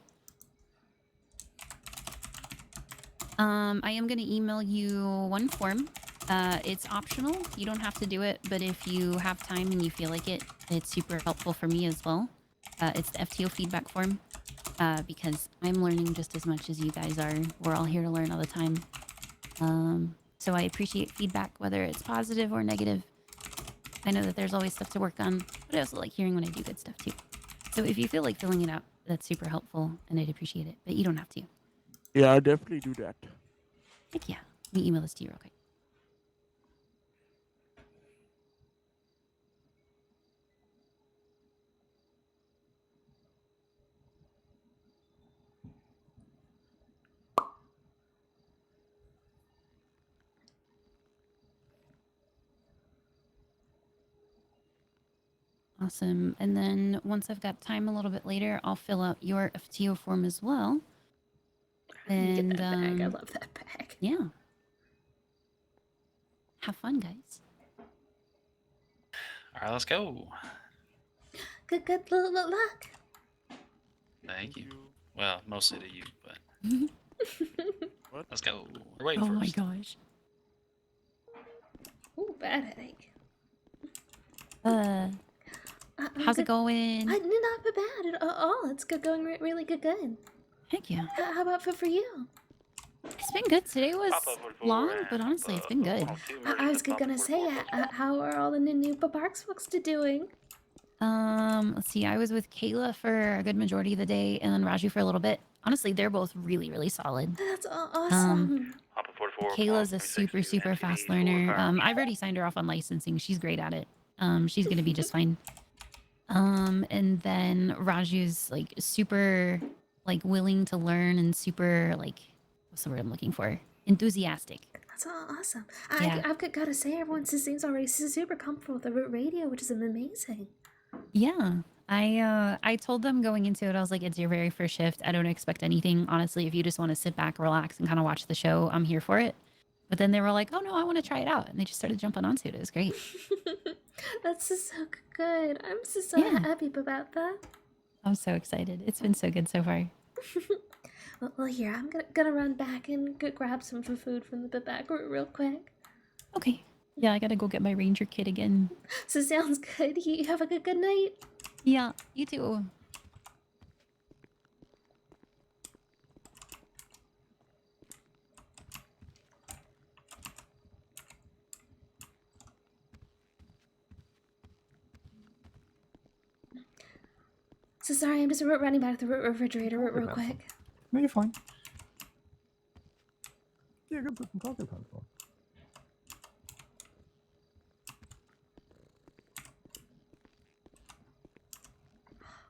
I am going to email you one form. It's optional. You don't have to do it, but if you have time and you feel like it, it's super helpful for me as well. It's the FTO feedback form. Because I'm learning just as much as you guys are. We're all here to learn all the time. So I appreciate feedback, whether it's positive or negative. I know that there's always stuff to work on, but I also like hearing when I do good stuff too. So if you feel like filling it out, that's super helpful, and I'd appreciate it, but you don't have to. Yeah, I'll definitely do that. Heck yeah. Let me email this to you real quick. Awesome. And then once I've got time a little bit later, I'll fill out your FTO form as well. And Get that bag. I love that bag. Yeah. Have fun, guys. All right, let's go. Good luck. Thank you. Well, mostly to you, but let's go. We're waiting for my us. gosh. Ooh, bad headache. How's it going? Not bad at all. It's going really good. Heck yeah. How about for you? It's been good. Today was long, but honestly, it's been good. I was gonna say, how are all the new Parks folks doing? Let's see. I was with Kayla for a good majority of the day, and then Raju for a little bit. Honestly, they're both really, really solid. That's awesome. Kayla's a super fast learner. I've already signed her off on licensing. She's great at it. She's gonna be just fine. And then Raju's super like willing to learn and super like what's the word I'm looking for? Enthusiastic. That's all awesome. Yeah. I've gotta say, everyone seems already super comfortable with the radio, which is amazing. Yeah. I told them going into it, I was like, it's your very first shift. I don't expect anything. Honestly, if you just want to sit back, relax, and kind of watch the show, I'm here for it. But then they were like, oh no, I want to try it out. And they just started jumping onto it. It was great. That's just so good. I'm just so Yeah. happy about that. I'm so excited. It's been so good so far. Well, here, I'm gonna run back and grab some food from the back real quick. Okay. Yeah, I gotta go get my ranger kit again. So sounds good. You have a good night. Yeah, you too. So sorry, I'm just running back to the refrigerator real quick. No, you're fine. Yeah, go put some cargo pants on.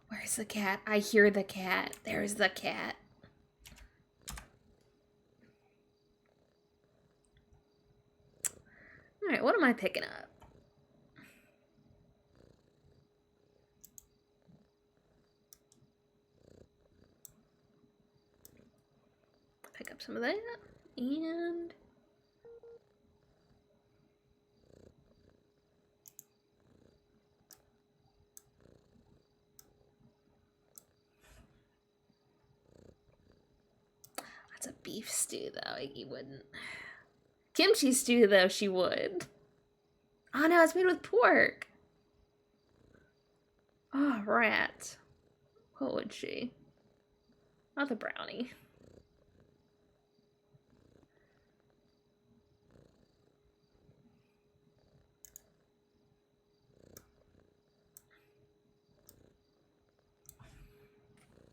Where's the cat? I hear the cat. There's the cat. Alright, what am I picking up? Pick up some of that. And... that's a beef stew, though. Iggy wouldn't. Kimchi stew, though, she would. Oh, no, it's made with pork. Oh, rat. What would she? Not the brownie.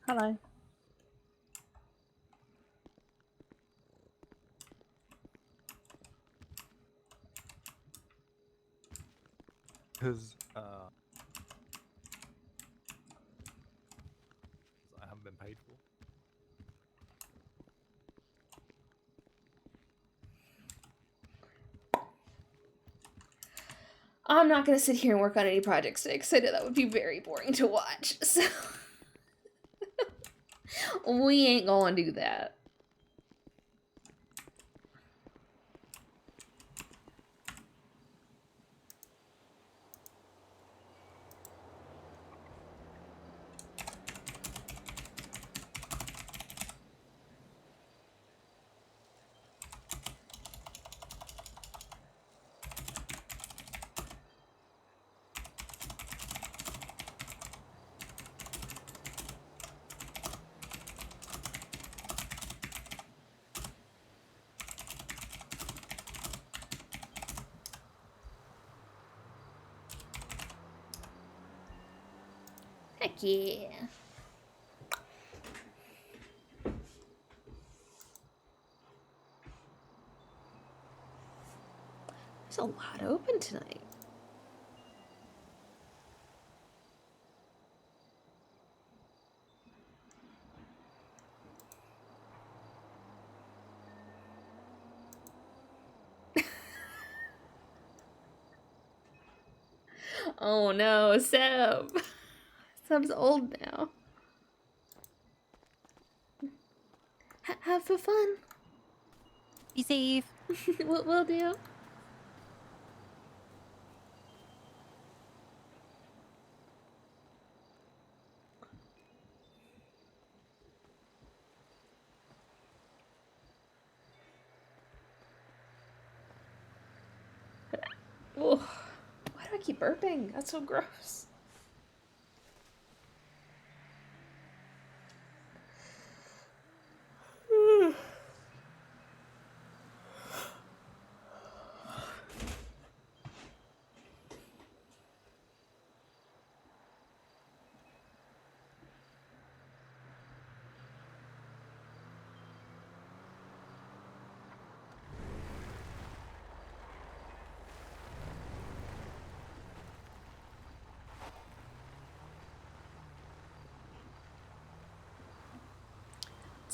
Hello. Because I haven't been paid for. I'm not gonna sit here and work on any projects today because I know that would be very boring to watch. So we ain't gonna do that. Heck yeah. There's a lot open tonight. Oh no, Seb. Seb's old now. Have fun. Be safe. We'll do. Whoa. Why do I keep burping? That's so gross.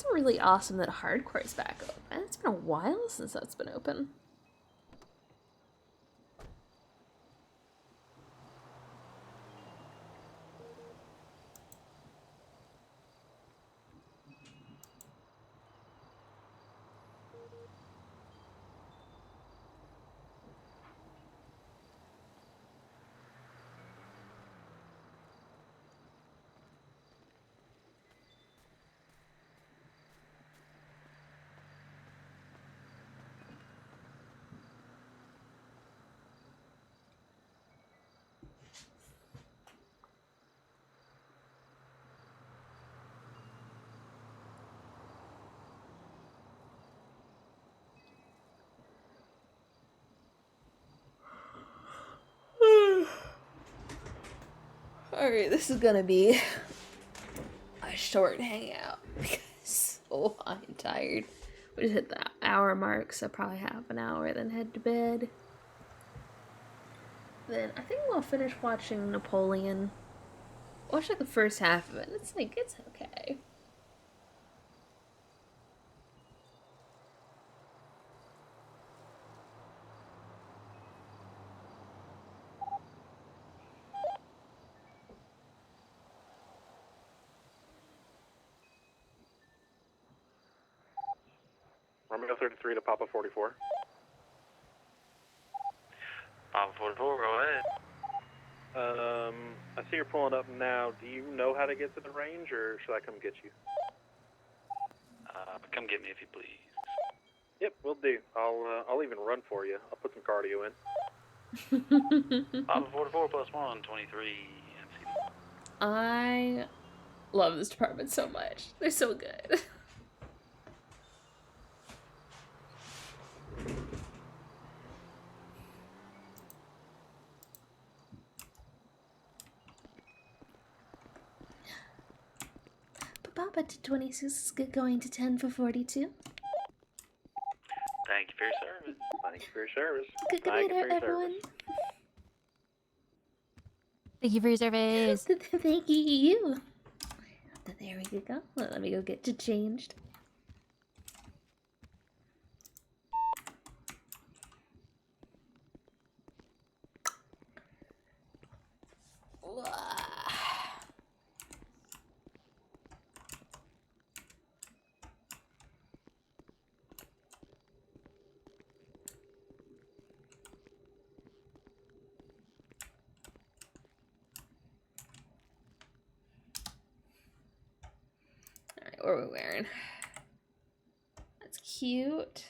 also really awesome that hardcore is back open. It's been a while since that's been open. Alright, this is gonna be a short hangout because I'm tired. We just hit the hour mark, so probably half an hour, then head to bed. Then I think we'll finish watching Napoleon. Watch like the first half of it. It's okay. Romeo 33 to Papa 44. Papa 44, go ahead. I see you're pulling up now. Do you know how to get to the range, or should I come get you? Come get me if you please. Yep, will do. I'll even run for you. I'll put some cardio in. Papa 44 plus 1, 23. I love this department so much. They're so good. Papa to 26 is going to 10 for 42. Thank you for your service. Thank you for your service. Good night, everyone. Thank you for your service. Thank you. There we go. Let me go get you changed. What are we wearing? That's cute.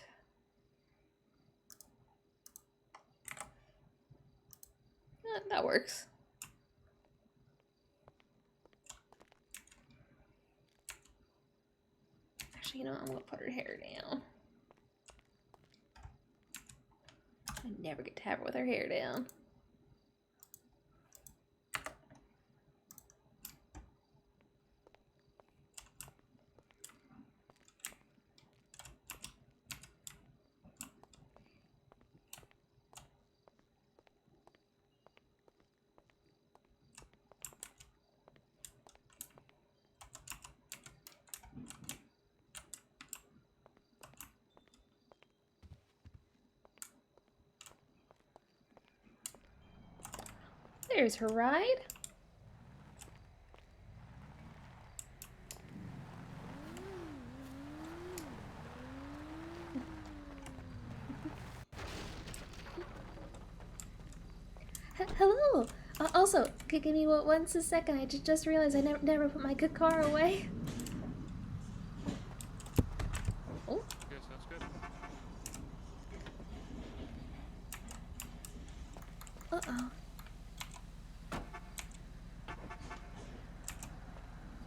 That works. Actually, you know what? I'm gonna put her hair down. I never get to have her with her hair down. There's her ride. Hello. Also, give me one second. I just realized I never put my good car away. Oh. Okay, sounds good. Uh-oh.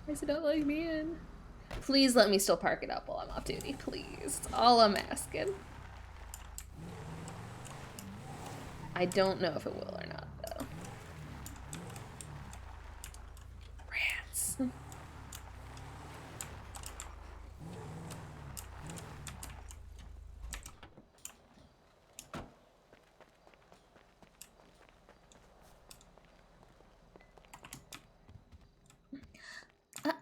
Why is it not letting me in? Please let me still park it up while I'm off duty, please. That's all I'm asking. I don't know if it will or not, though. Rats.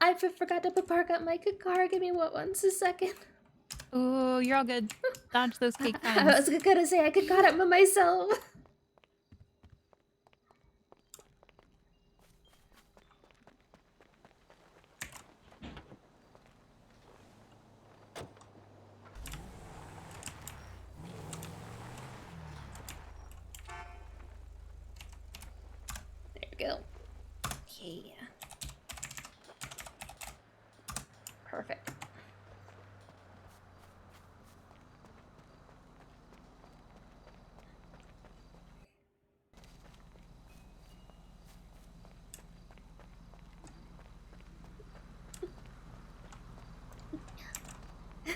I forgot to park up my car. Give me one second. Oh, you're all good. Dodge those cake I fines. was gonna say I could caught up by myself. There we go. Yeah. Perfect.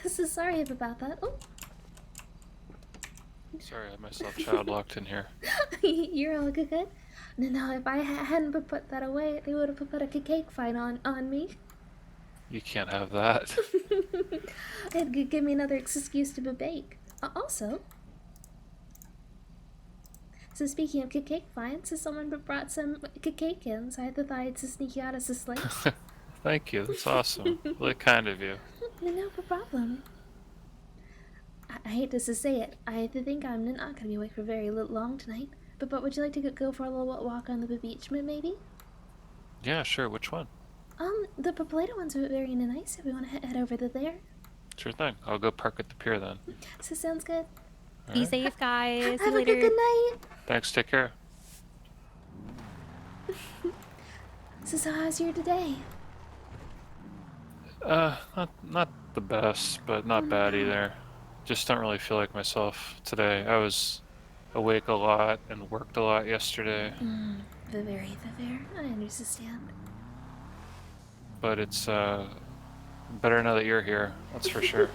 So sorry about that. Oh. Sorry, I had myself child locked in here. You're all good. No, if I hadn't put that away, they would have put a cake fine on me. You can't have that. It'd give me another excuse to bake. Also, so speaking of cake fines, so someone brought some cake in, so I thought I'd just sneak you out as a slate. Thank you. That's awesome. Really kind of you. No problem. I hate to say it. I think I'm not gonna be awake for very long tonight. But would you like to go for a little walk on the beach, maybe? Yeah, sure. Which one? The Play-Doh ones are very nice. If we want to head over to there. Sure thing. I'll go park at the pier then. So sounds good. Be safe, guys. See Have you a good later. night. Thanks. Take care. So how's your today? Not the best, but not bad either. Just don't really feel like myself today. I was awake a lot and worked a lot yesterday. Very. I understand. But it's better now that you're here. That's for sure.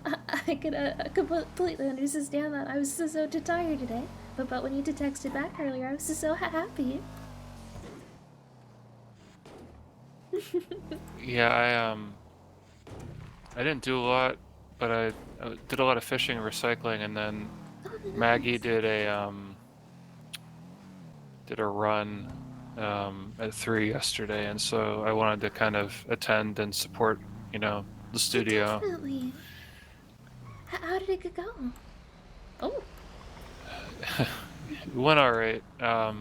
I could completely understand that. I was so tired today. But when you texted back earlier, I was just so happy. Yeah, I didn't do a lot, but I did a lot of fishing and recycling, and then Maggie did a run at 3 yesterday, and so I wanted to kind of attend and support, the studio. Definitely. How did it go? Oh. It went all right. There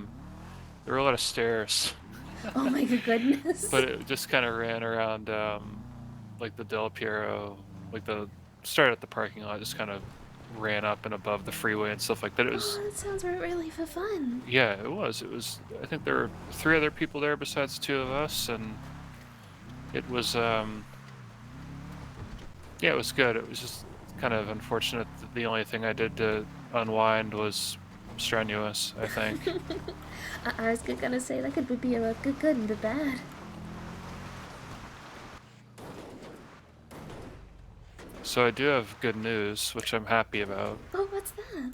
were a lot of stairs. Oh my goodness. But it just kind of ran around, like the Del Piero, like started at the parking lot, just kind of ran up and above the freeway and stuff like that. It was. Oh, that sounds really fun. Yeah, it was. I think there were 3 other people there besides 2 of us, and it was. Yeah, it was good. It was just kind of unfortunate that the only thing I did to unwind was strenuous, I think. I was gonna say that could be a good and a bad. So I do have good news, which I'm happy about. Oh, what's that?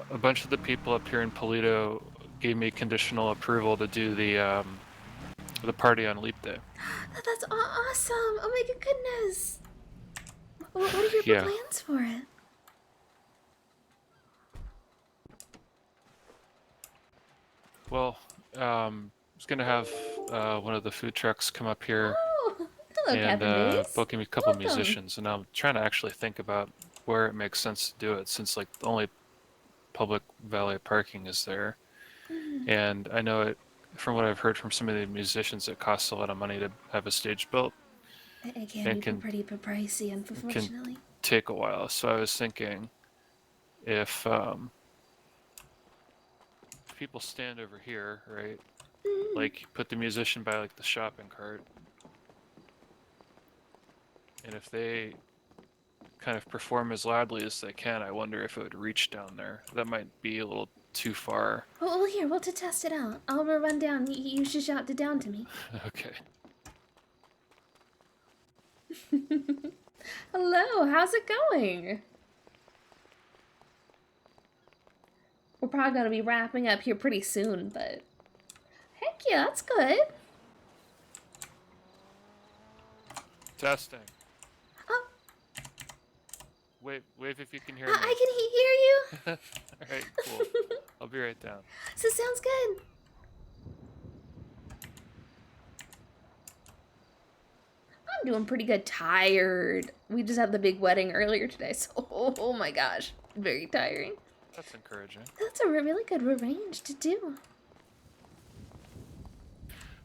A bunch of the people up here in Polito gave me conditional approval to do the party on Leap Day. That's awesome! Oh my goodness! What are your Yeah. plans for it? Well, I was gonna have one of the food trucks come up here Oh, hello, and Captain Base. book me a couple Welcome. musicians, and I'm trying to actually think about where it makes sense to do it, since like the only public valet parking is there, and I know it. From what I've heard from some of the musicians, it costs a lot of money to have a stage built. It can and be can pretty pricey, unfortunately. take a while. So I was thinking if people stand over here, right? Like put the musician by like the shopping cart, and if they kind of perform as loudly as they can, I wonder if it would reach down there. That might be a little too far. Well, here, we'll test it out. I'll run down. You should shout it down to me. Okay. Hello, how's it going? We're probably gonna be wrapping up here pretty soon, but heck yeah, that's good. Testing. Oh. Wave if you can hear me. I can hear you. All right, cool. I'll be right down. So sounds good. I'm doing pretty good. Tired. We just had the big wedding earlier today, so oh my gosh, very tiring. That's encouraging. That's a really good range to do.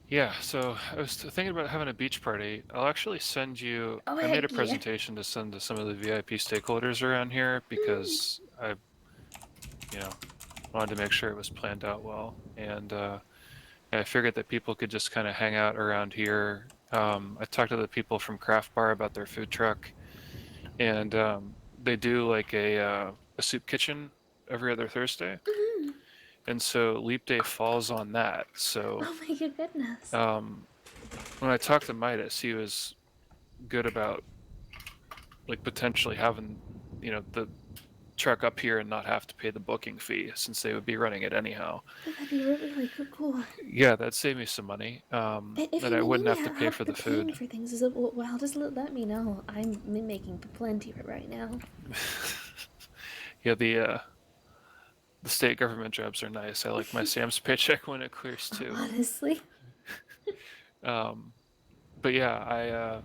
Yeah, so I was thinking about having a beach party. I'll actually send you. Oh, I made a heck yeah. presentation to send to some of the VIP stakeholders around here because I, wanted to make sure it was planned out well, and I figured that people could just kind of hang out around here. I talked to the people from Craft Bar about their food truck, and they do like a soup kitchen every other Thursday. And so Leap Day falls on that. So Oh my goodness. when I talked to Midas, he was good about like potentially having, the truck up here and not have to pay the booking fee since they would be running it anyhow. That'd be really cool. Yeah, that'd save me some money. If And you I need wouldn't me have to pay for the paying food. for things, well, just let me know. I'm making plenty right now. Yeah, the state government jobs are nice. I like my Sam's paycheck when it clears too. Honestly. But yeah, I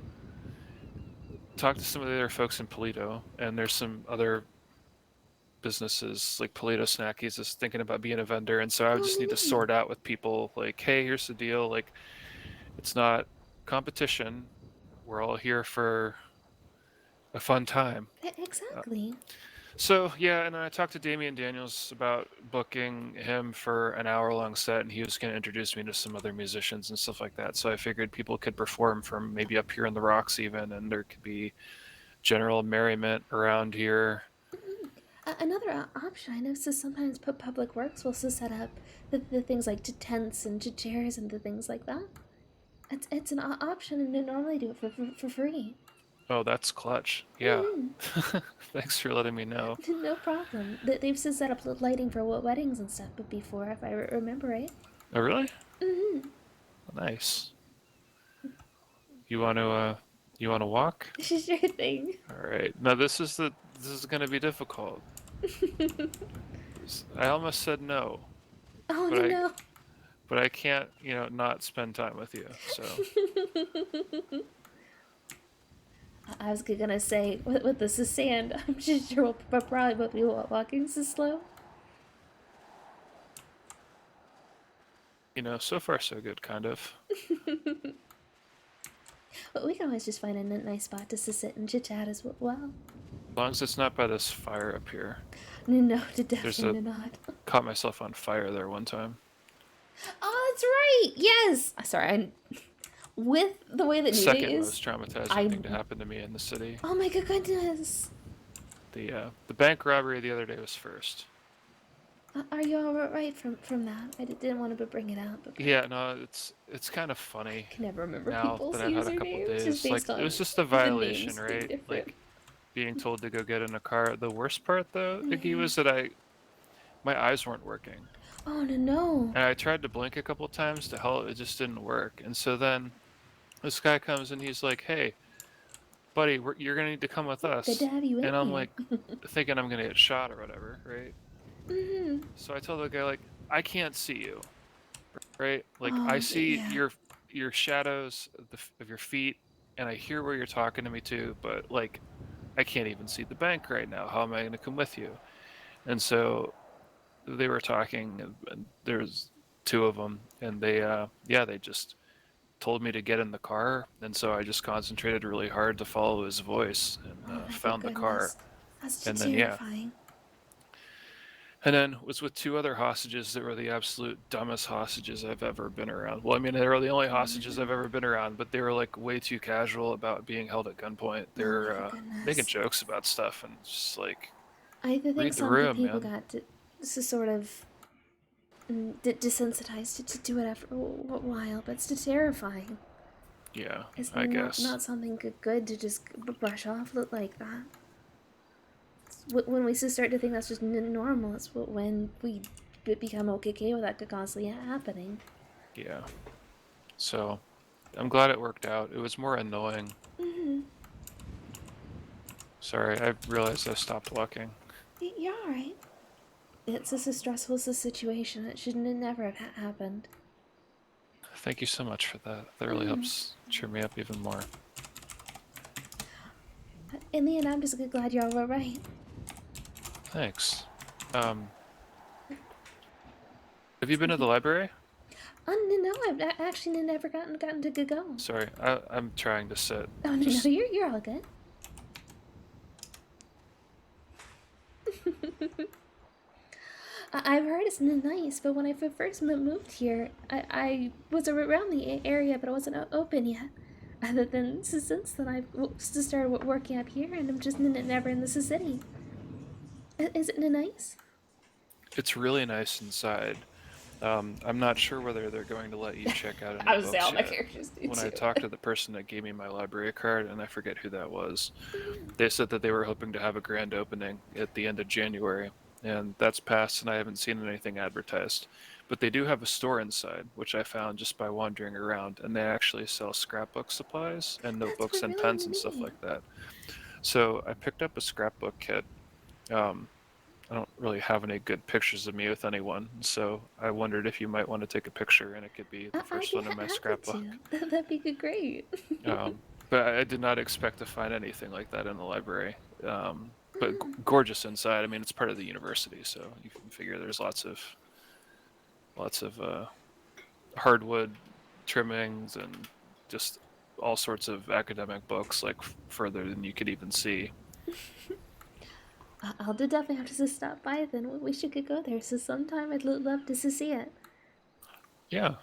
talked to some of the other folks in Polito, and there's some other businesses like Polito Snackies is thinking about being a vendor, and so I would just need to sort out with people like, hey, here's the deal, like it's not competition. We're all here for a fun time. Exactly. So yeah, and I talked to Damian Daniels about booking him for an hour-long set, and he was going to introduce me to some other musicians and stuff like that. So I figured people could perform from maybe up here in the rocks even, and there could be general merriment around here. Another option I know is sometimes Public Works will set up the things like to tents and to chairs and the things like that. It's an option, and they normally do it for free. Oh, that's clutch. Yeah. Thanks for letting me know. No problem. They've set up lighting for weddings and stuff, but before, if I remember right. Oh, really? Mm-hmm. Nice. You want to walk? Sure thing. All right. Now this is going to be difficult. I almost said no. Oh but no. But I can't, not spend time with you. So. I was gonna say, with this is sand, I'm just sure we'll probably both be walking so slow. So far so good, kind of. But we can always just find a nice spot to sit and chit chat as well. As long as it's not by this fire up here. No, definitely not. Caught myself on fire there one time. Oh, that's right. Yes. Sorry, with the way that New Day Second is, most traumatizing thing to happen to me in the city. Oh my goodness. The bank robbery the other day was first. Are you all right from that? I didn't want to bring it up. But Yeah, no, it's kind of funny. I can never remember now people's that I've had a couple usernames days. just based Like on it was just a the violation, names being right? different. Like being told to go get in a car. The worst part though, Iggy, was that my eyes weren't working. Oh no. And I tried to blink a couple times to help, it just didn't work. And so then this guy comes and he's like, "Hey, buddy, you're gonna need to come with us." And I'm like, thinking I'm gonna get shot or whatever, right? So I tell the guy, like, I can't see you, right? Like I see your shadows of your feet, and I hear where you're talking to me too, but like I can't even see the bank right now. How am I gonna come with you? And so they were talking, and there's two of them, and they just told me to get in the car, and so I just concentrated really hard to follow his voice and found the car. That's and terrifying. And then was with two other hostages that were the absolute dumbest hostages I've ever been around. Well, I mean, they were the only hostages I've ever been around, but they were like way too casual about being held at gunpoint. They were making jokes about stuff, and just like I think read the some room, people man. got to sort of desensitized to do it after a while, but it's terrifying. Yeah, It's I guess. not something good to just brush off like that. When we start to think that's just normal, it's when we become okay with that constantly happening. Yeah. So, I'm glad it worked out. It was more annoying. Sorry, I realized I stopped walking. You're alright. It's just a stressful situation. It shouldn't have never have happened. Thank you so much for that. That really helps cheer me up even more. In the end, I'm just glad you're all right. Thanks. Have you been to the library? No, I've actually never gotten to go. Sorry, I'm trying to sit. Oh, no, Just... no, you're all good. I've heard it's nice, but when I first moved here, I was around the area, but it wasn't open yet. Other than since then, I've started working up here, and I'm just never in the city. Is it nice? It's really nice inside. I'm not sure whether they're going to let you check out any I was books saying, all my yet. characters do When too. I talked to the person that gave me my library card, and I forget who that was, they said that they were hoping to have a grand opening at the end of January, and that's passed, and I haven't seen anything advertised. But they do have a store inside, which I found just by wandering around, and they actually sell scrapbook supplies and notebooks and pens and stuff like that. So I picked up a scrapbook kit. I don't really have any good pictures of me with anyone, so I wondered if you might want to take a picture, and it could be the first one in my scrapbook. That'd be great. But I did not expect to find anything like that in the library. But gorgeous inside. I mean, it's part of the university, so you can figure there's lots of hardwood trimmings and just all sorts of academic books, like further than you could even see. I'll definitely have to stop by then. We should go there. So sometime I'd love to see it. Yeah,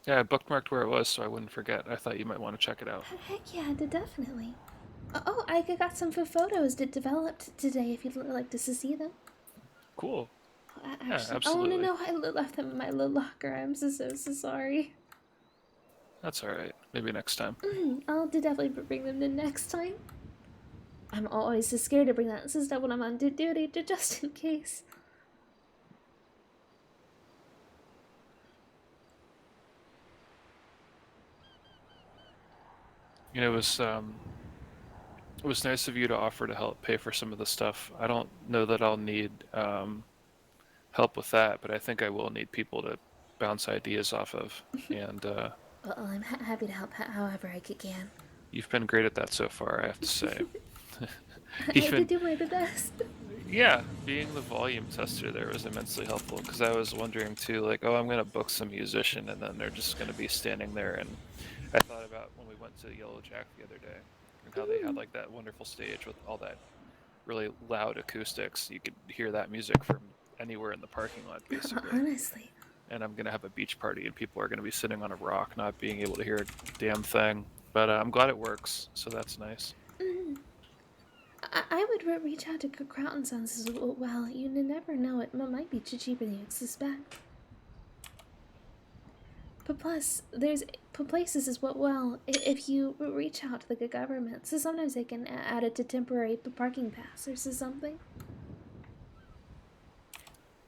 I bookmarked where it was so I wouldn't forget. I thought you might want to check it out. Heck yeah, definitely. Oh, I got some photos developed today. If you'd like to see them. Cool. Actually, Yeah, absolutely. Oh no, I left them in my little locker. I'm so sorry. That's all right. Maybe next time. I'll definitely bring them the next time. I'm always so scared to bring that stuff when I'm on duty, just in case. You know, it was nice of you to offer to help pay for some of the stuff. I don't know that I'll need help with that, but I think I will need people to bounce ideas off of. And Well, I'm happy to help however I can. you've been great at that so far, I have to say. I did do my best. Yeah, being the volume tester there was immensely helpful, because I was wondering too, like, oh, I'm going to book some musician, and then they're just going to be standing there. And I thought about when we went to Yellow Jack the other day, and how they had like that wonderful stage with all that really loud acoustics. You could hear that music from anywhere in the parking lot, basically. Honestly. And I'm going to have a beach party, and people are going to be sitting on a rock, not being able to hear a damn thing. But I'm glad it works, so that's nice. I would reach out to Crown Sons as well. You never know, it might be cheaper than you suspect. But plus, there's places as well, if you reach out to the government, so sometimes they can add it to temporary parking pass or something.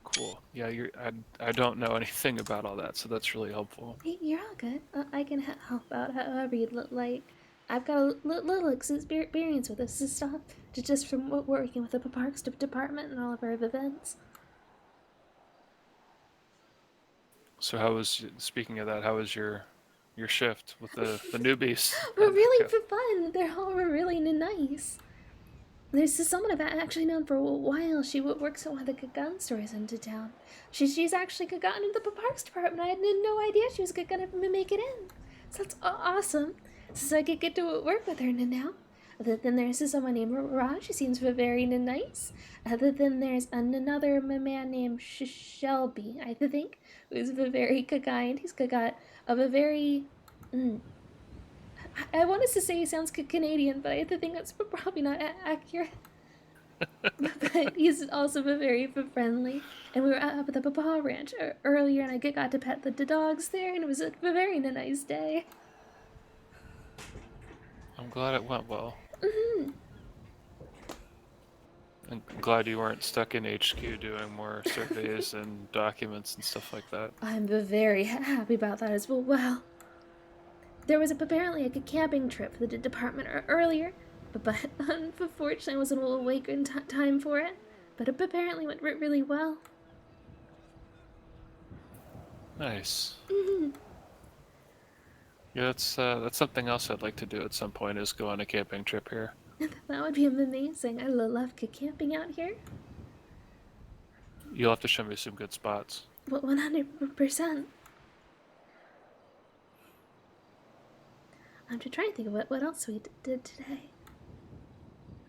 Cool. Yeah, I don't know anything about all that, so that's really helpful. You're all good. I can help out however you'd like. I've got a little experience with this stuff, just from working with the Parks Department and all of our events. So speaking of that, how was your shift with the newbies? We're really fun. They're all really nice. There's someone I've actually known for a while. She works at one of the gun stores into town. She's actually gotten into the Parks Department. I had no idea she was gonna make it in. So that's awesome. So I could get to work with her now. Then there's someone named Raj. She seems very nice. Then there's another man named Shelby, I think, who's very kind. He's got a very... I wanted to say he sounds Canadian, but I think that's probably not accurate. But he's also very friendly. And we were up at the Papa Ranch earlier, and I got to pet the dogs there, and it was a very nice day. I'm glad it went well. Mm-hmm. I'm glad you weren't stuck in HQ doing more surveys and documents and stuff like that. I'm very happy about that as well. There was apparently a camping trip for the department earlier, but unfortunately I wasn't awake in time for it. But it apparently went really well. Nice. Mm-hmm. Yeah, that's something else I'd like to do at some point, is go on a camping trip here. That would be amazing. I love camping out here. You'll have to show me some good spots. 100%. I'm just trying to think of what else we did today.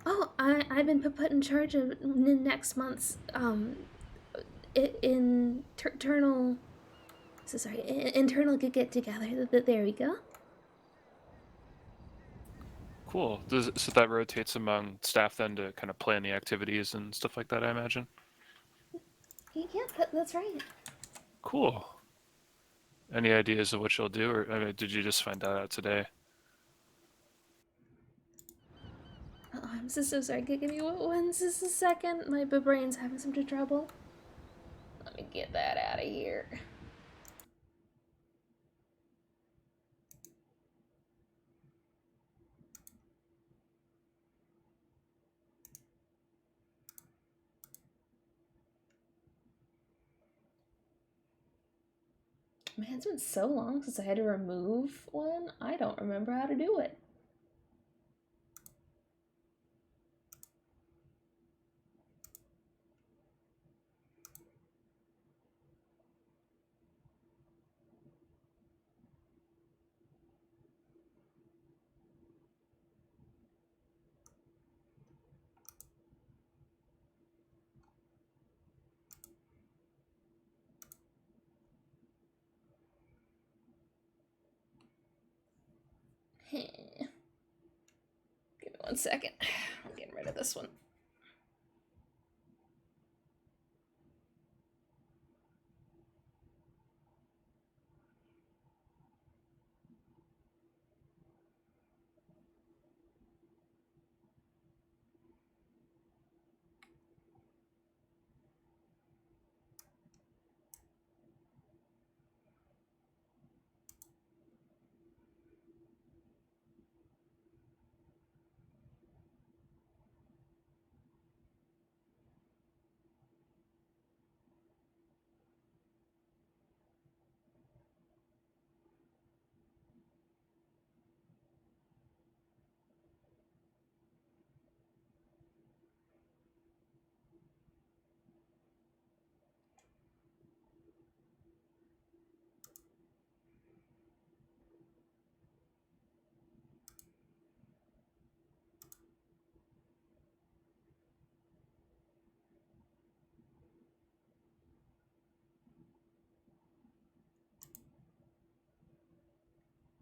Oh, I've been put in charge of next month's internal get together. There we go. Cool. So that rotates among staff then to kind of plan the activities and stuff like that, I imagine? Yeah, that's right. Cool. Any ideas of what you'll do, or I mean, did you just find that out today? Oh, I'm so sorry. Give me one second. My brain's having some trouble. Let me get that out of here. Man, it's been so long since I had to remove one. I don't remember how to do it. Give me 1 second. I'm getting rid of this one.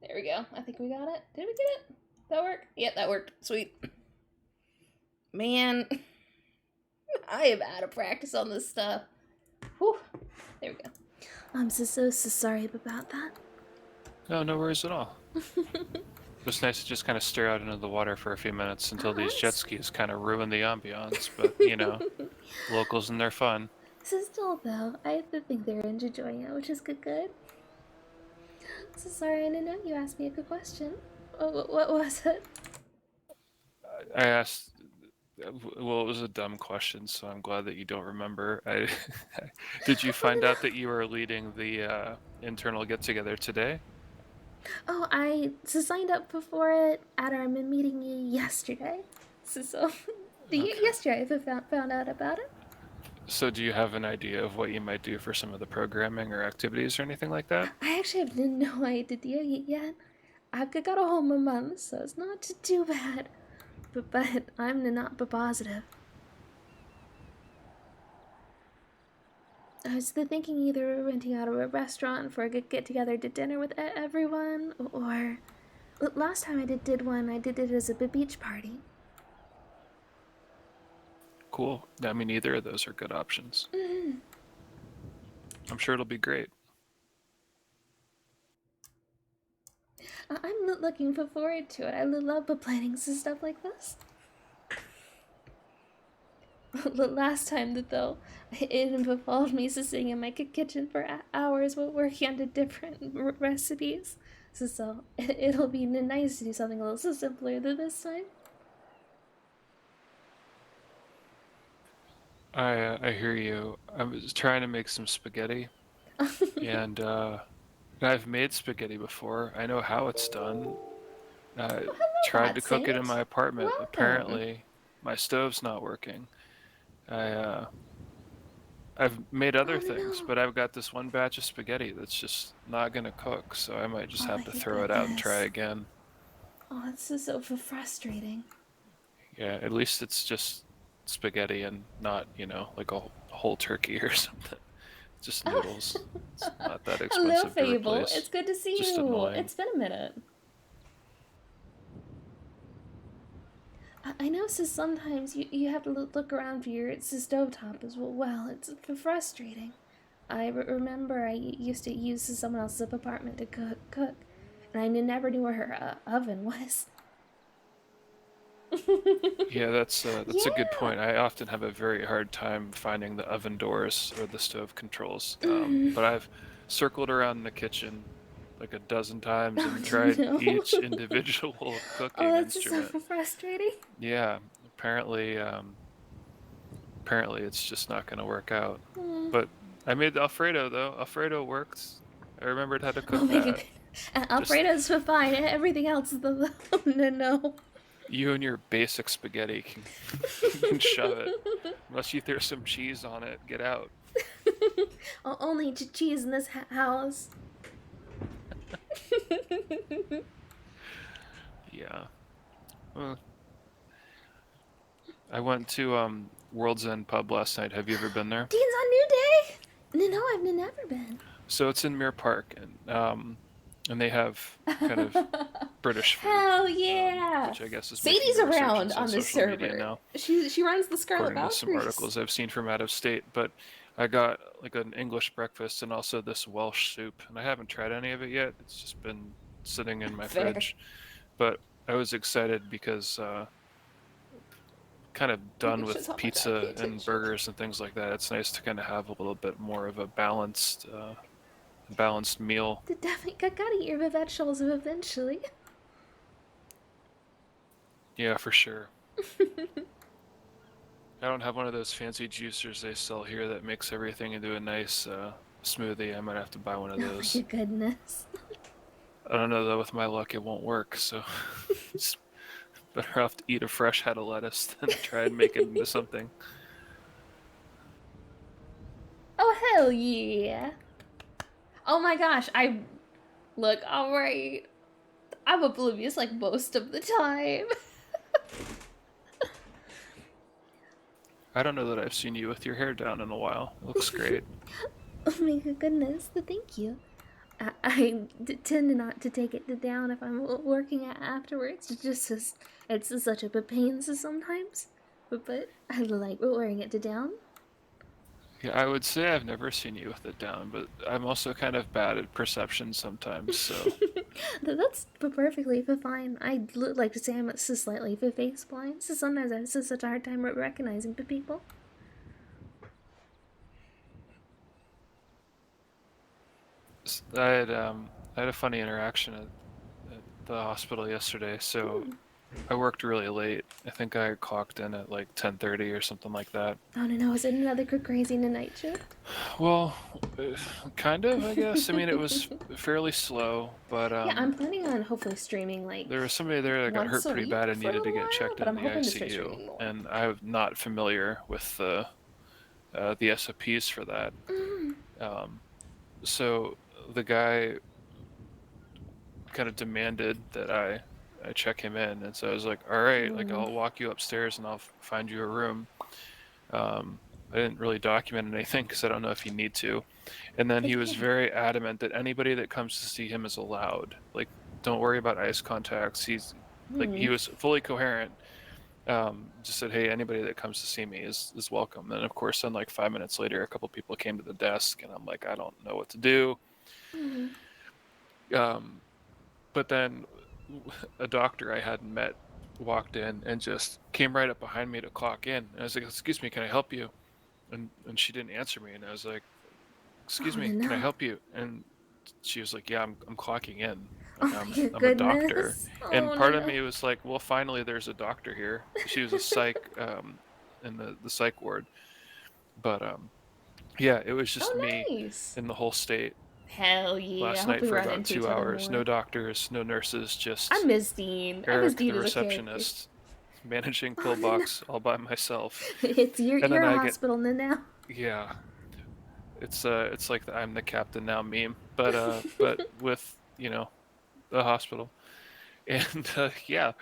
There we go. I think we got it. Did we get it? That work? Yep, that worked. Sweet. Man, I am out of practice on this stuff. Whew. There we go. I'm so sorry about that. No worries at all. It was nice to just kind of stare out into the water for a few minutes until these jet skis kind of ruin the ambiance, but you know, locals and their fun. Still though, I think they're enjoying it, which is good. So sorry, I didn't know you asked me a good question. What was it? I asked, well, it was a dumb question, so I'm glad that you don't remember. Did you find out that you were leading the internal get-together today? Oh, I signed up for it at our meeting yesterday. Yesterday I found out about it. So do you have an idea of what you might do for some of the programming or activities or anything like that? I actually have no idea yet. I've got a whole month, so it's not too bad. But I'm not positive. I was thinking either renting out a restaurant for a get-together to dinner with everyone, or last time I did one, I did it as a beach party. Cool. I mean, either of those are good options. Mm-hmm. I'm sure it'll be great. I'm looking forward to it. I love planning stuff like this. Last time, though, it involved me sitting in my kitchen for hours while working on the different recipes. So it'll be nice to do something a little simpler than this time. I hear you. I was trying to make some spaghetti, and I've made spaghetti before. I know how it's done. I hello, tried Hot to cook it in Saint. my apartment. Welcome. Apparently, my stove's not working. I've made other things, no. but I've got this one batch of spaghetti that's just not gonna cook, so I might just Oh have my to throw it out and try goodness. again. Oh, it's just so frustrating. Yeah, at least it's just spaghetti and not, like a whole turkey or something. Just noodles. It's not that Hello, expensive to Fable. replace. It's good to see Just you. annoying. It's been a minute. I know, so sometimes you have to look around for your stovetop as well. It's frustrating. I remember I used to use someone else's apartment to cook, and I never knew where her oven was. Yeah, that's a good point. I often have a very hard time finding the oven doors or the stove controls. But I've circled around the kitchen like a dozen times and tried no. each individual cooking that's instrument. so frustrating. Yeah, apparently it's just not going to work out. Mm. But I made the Alfredo though. Alfredo worked. I remembered how to cook Oh my that. goodness. Alfredo's fine. Everything else, no. You and your basic spaghetti can shove it. Unless you throw some cheese on it, get out. Only cheese in this house. Yeah. Well, I went to World's End Pub last night. Have you ever been there? Dean's on New Day? No, I've never been. So it's in Mirror Park, and they have kind of British food. Hell yeah! Which I guess is Sadie's making a around resurgence on the social media server. now. She runs the Scarlet According to some Valkyries. articles I've seen from out of state, but I got like an English breakfast and also this Welsh soup, and I haven't tried any of it yet. It's just been sitting in my Fair. fridge, but I was excited because kind of done with pizza and burgers and things like that. It's nice to kind of have a little bit more of a balanced meal. Definitely gotta eat your vegetables eventually. Yeah, for sure. I don't have one of those fancy juicers they sell here that makes everything into a nice smoothie. I might have to buy one of those. Oh my goodness. I don't know though, with my luck it won't work, so it's better off to eat a fresh head of lettuce than try and make it into something. Oh hell yeah. Oh my gosh, look, alright. I'm oblivious like most of the time. I don't know that I've seen you with your hair down in a while. It looks great. Oh my goodness, thank you. I tend not to take it down if I'm working afterwards. It's such a pain sometimes. But I like wearing it down. Yeah, I would say I've never seen you with it down, but I'm also kind of bad at perception sometimes, so... That's perfectly fine. I'd like to say I'm slightly face blind, so sometimes I have such a hard time recognizing people. I had a funny interaction at the hospital yesterday, so I worked really late. I think I clocked in at like 10:30 or something like that. Oh no, is it another crazy night shift? Well, kind of, I guess. I mean, it was fairly slow, but yeah, I'm planning on hopefully streaming like there was somebody there that got hurt pretty bad and needed to get checked but in I'm the hoping to start ICU, streaming more. and I'm not familiar with the SOPs for that. So the guy kind of demanded that I check him in, and so I was like, all right, like I'll walk you upstairs and I'll find you a room. I didn't really document anything because I don't know if you need to. And then he was very adamant that anybody that comes to see him is allowed. Like, don't worry about eye contacts. He's like, he was fully coherent. Just said, hey, anybody that comes to see me is welcome. And of course, then like 5 minutes later, a couple people came to the desk, and I'm like, I don't know what to do. But then a doctor I hadn't met walked in and just came right up behind me to clock in. And I was like, excuse me, can I help you? And she didn't answer me. And I was like, excuse me, can I help you? And she was like, yeah, I'm clocking in. Like, I'm a doctor. And part of me was like, well, finally there's a doctor here. She was a psych in the psych ward. But yeah, it was just me in the whole state. Hell yeah! I last hope night we for run about into 2 each other hours. more. No doctors, no nurses, just I miss Dean. I miss Eric, Dean the as a character. receptionist, managing Oh, no. pillbox all by myself. It's And then your I get hospital now. yeah. It's like the I'm the captain now meme, but with the hospital, and yeah,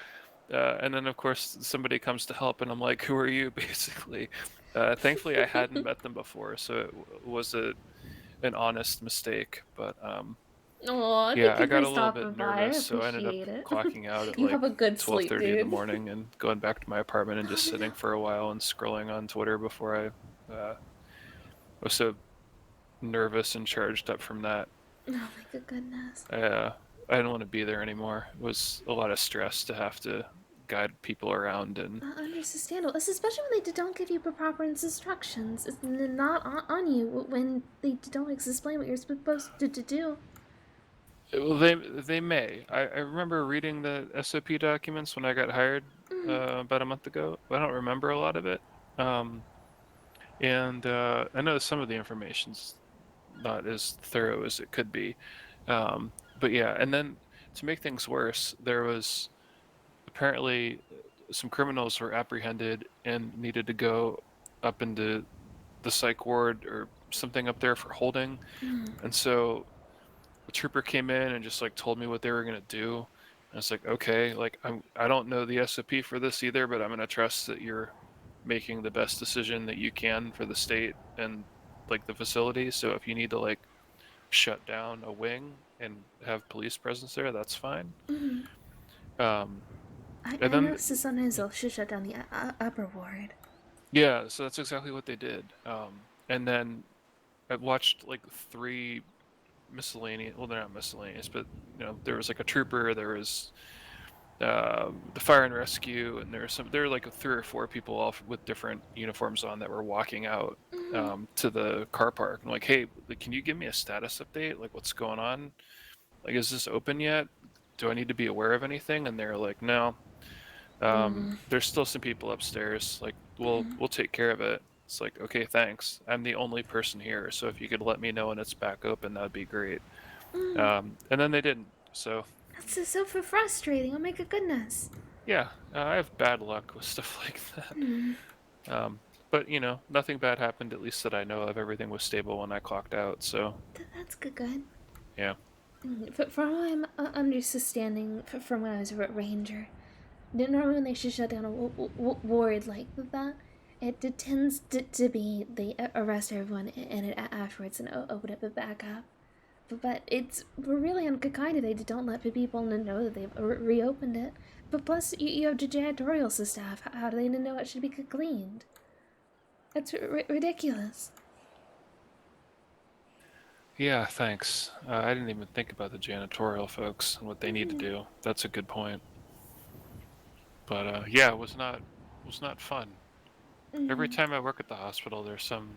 and then of course somebody comes to help, and I'm like, who are you, basically? Thankfully, I hadn't met them before, so it was an honest mistake, but Aw, yeah, thank I you for got a little bit stopping by. I nervous, so I ended up appreciate it. clocking out at You like have a good sleep, 12:30 in the dude. morning and going back to my apartment and just Oh, sitting no. for a while and scrolling on Twitter before I was so nervous and charged up from that. Oh my goodness. I didn't want to be there anymore. It was a lot of stress to have to guide people around, and Understandable, especially when they don't give you proper instructions. It's not on you when they don't explain what you're supposed to do. well, they may. I remember reading the SOP documents when I got hired about a month ago. I don't remember a lot of it, and I know some of the information's not as thorough as it could be. But yeah, and then to make things worse, there was apparently some criminals were apprehended and needed to go up into the psych ward or something up there for holding. And so the trooper came in and just like told me what they were gonna do. And it's like, okay, like I don't know the SOP for this either, but I'm gonna trust that you're making the best decision that you can for the state and like the facility. So if you need to like shut down a wing and have police presence there, that's fine. I And then noticed that sometimes they'll shut down the upper ward. yeah, so that's exactly what they did. And then I watched like 3 miscellaneous. Well, they're not miscellaneous, but there was like a trooper. There was the fire and rescue, and there were like 3 or 4 people all with different uniforms on that were walking out to the car park. I'm like, hey, can you give me a status update? Like, what's going on? Like, is this open yet? Do I need to be aware of anything? And they're like, no. There's still some people upstairs. Like, we'll take care of it. It's like, okay, thanks. I'm the only person here, so if you could let me know when it's back open, that'd be great. And then they didn't. So That's so frustrating. Oh my goodness. yeah, I have bad luck with stuff like that. But nothing bad happened. At least that I know of. Everything was stable when I clocked out. So That's good. yeah. From what I'm understanding from when I was a ranger, normally when they should shut down a ward like that, it tends to be they arrest everyone and it afterwards and open it back up. But it's really unkind if they don't let people know that they've reopened it. But plus, you have janitorial staff. How do they know it should be cleaned? That's ridiculous. Yeah, thanks. I didn't even think about the janitorial folks and what they need to do. That's a good point. But yeah, it was not fun. Every time I work at the hospital, there's some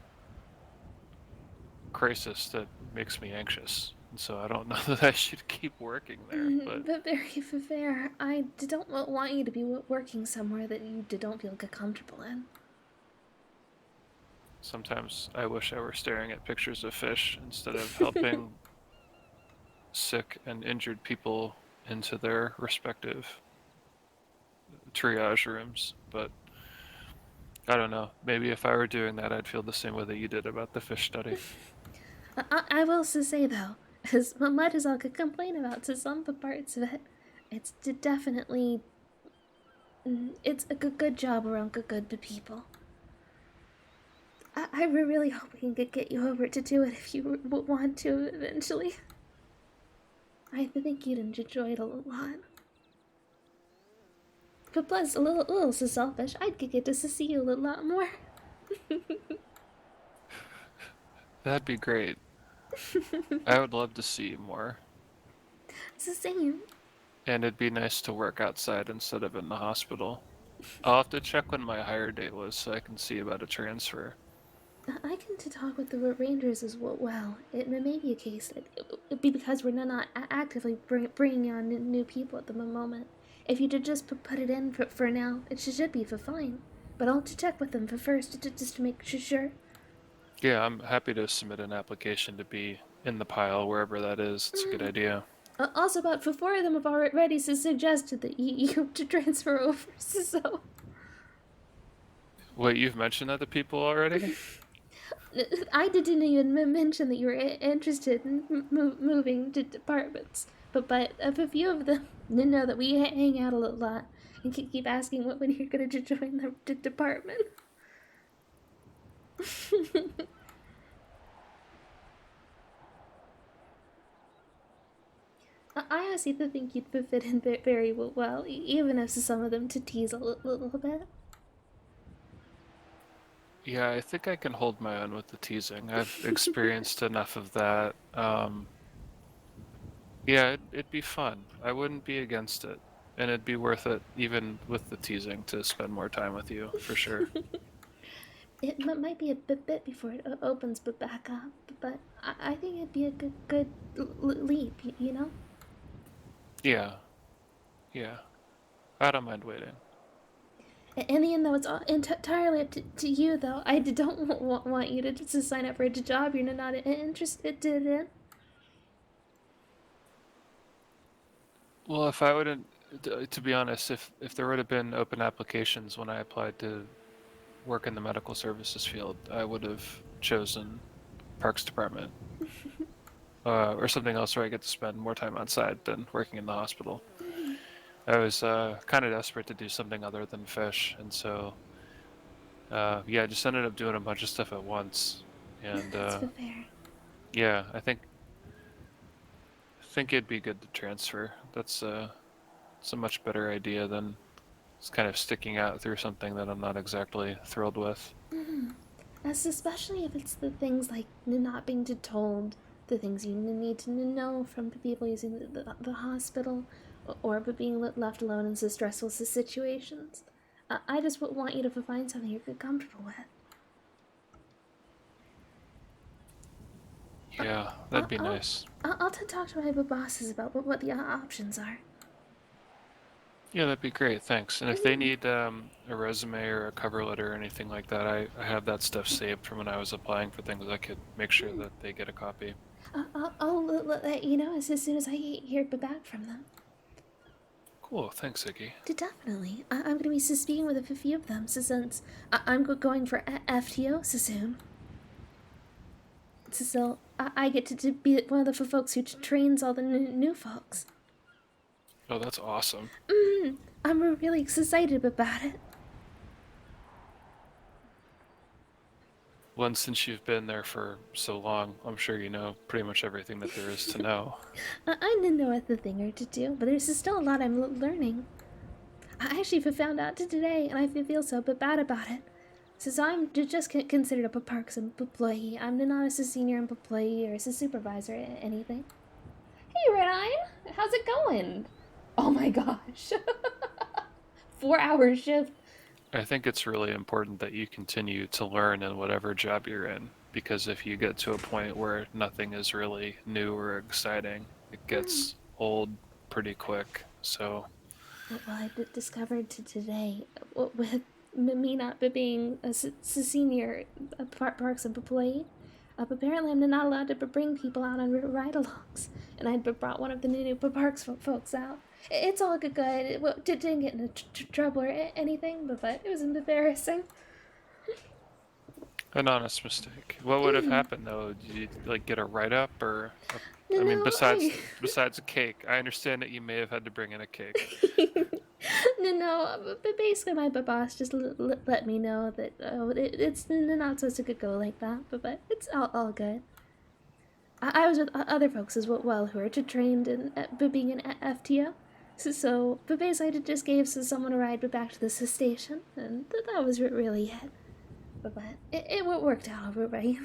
crisis that makes me anxious, and so I don't know that I should keep working there. But very fair. I don't want you to be working somewhere that you don't feel comfortable in. Sometimes I wish I were staring at pictures of fish instead of helping sick and injured people into their respective triage rooms. But I don't know. Maybe if I were doing that, I'd feel the same way that you did about the fish study. I will also say, though, as much as I could complain about to some parts of it, it's definitely... It's a good job around good people. I really hope we can get you over to do it if you want to eventually. I think you'd enjoy it a lot. But plus, a little selfish, I'd get to see you a lot more. That'd be great. I would love to see you more. It's the same. And it'd be nice to work outside instead of in the hospital. I'll have to check when my hire date was so I can see about a transfer. I can talk with the Rangers as well. It may be a case that it'd be because we're not actively bringing on new people at the moment. If you did just put it in for now, it should be fine. But I'll have to check with them first just to make sure. Yeah, I'm happy to submit an application to be in the pile wherever that is. It's a good idea. Also, about 4 of them have already suggested that you to transfer over, so... Wait, you've mentioned that to people already? I didn't even mention that you were interested in moving to departments, but a few of them know that we hang out a lot and keep asking when you're going to join the department. I honestly think you'd fit in very well, even if some of them to tease a little bit. Yeah, I think I can hold my own with the teasing. I've experienced enough of that. Yeah, it'd be fun. I wouldn't be against it. And it'd be worth it, even with the teasing, to spend more time with you, for sure. It might be a bit before it opens, but back up. But I think it'd be a good leap, you know? Yeah. Yeah. I don't mind waiting. In the end, though, it's entirely up to you, though. I don't want you to sign up for a job you're not interested in. Well, if I wouldn't, to be honest, if there would have been open applications when I applied to work in the medical services field, I would have chosen Parks Department. Or something else where I get to spend more time outside than working in the hospital. I was kind of desperate to do something other than fish, and so yeah, I just ended up doing a bunch of stuff at once. And That's fair. yeah, I think it'd be good to transfer. It's a much better idea than just kind of sticking out through something that I'm not exactly thrilled with. Especially if it's the things like not being told the things you need to know from people using the hospital, or being left alone in so stressful situations. I just want you to find something you're comfortable with. Yeah, that'd be nice. I'll talk to my bosses about what the options are. Yeah, that'd be great, thanks. And if they need a resume or a cover letter or anything like that, I have that stuff saved from when I was applying for things. I could make sure that they get a copy. I'll let you know as soon as I hear back from them. Cool, thanks, Iggy. Definitely. I'm going to be speaking with a few of them since I'm going for FTO soon. So I get to be one of the folks who trains all the new folks. Oh, that's awesome. I'm really excited about it. Well, and since you've been there for so long, I'm sure you know pretty much everything that there is to know. I know a thing or two, but there's still a lot I'm learning. I actually found out today, and I feel so bad about it. Since I'm just considered a Parks employee, I'm not a senior employee or a supervisor or anything. Hey, Red-Eye! How's it going? Oh my gosh. 4-hour shift. I think it's really important that you continue to learn in whatever job you're in, because if you get to a point where nothing is really new or exciting, it gets old pretty quick. So Well, I discovered today, with me not being a senior Parks employee, apparently I'm not allowed to bring people out on ride-alongs, and I'd brought one of the new Parks folks out. It's all good. It didn't get into trouble or anything, but it was embarrassing. an honest mistake. What would have happened though? Did you like get a write-up or? I mean, No, besides a cake, I understand that you may have had to bring in a cake. No, but basically my boss just let me know that it's not supposed to go like that, but it's all good. I was with other folks as well who are trained in being an FTO, so but basically I just gave someone a ride back to the station, and that was really it. But it worked out all right.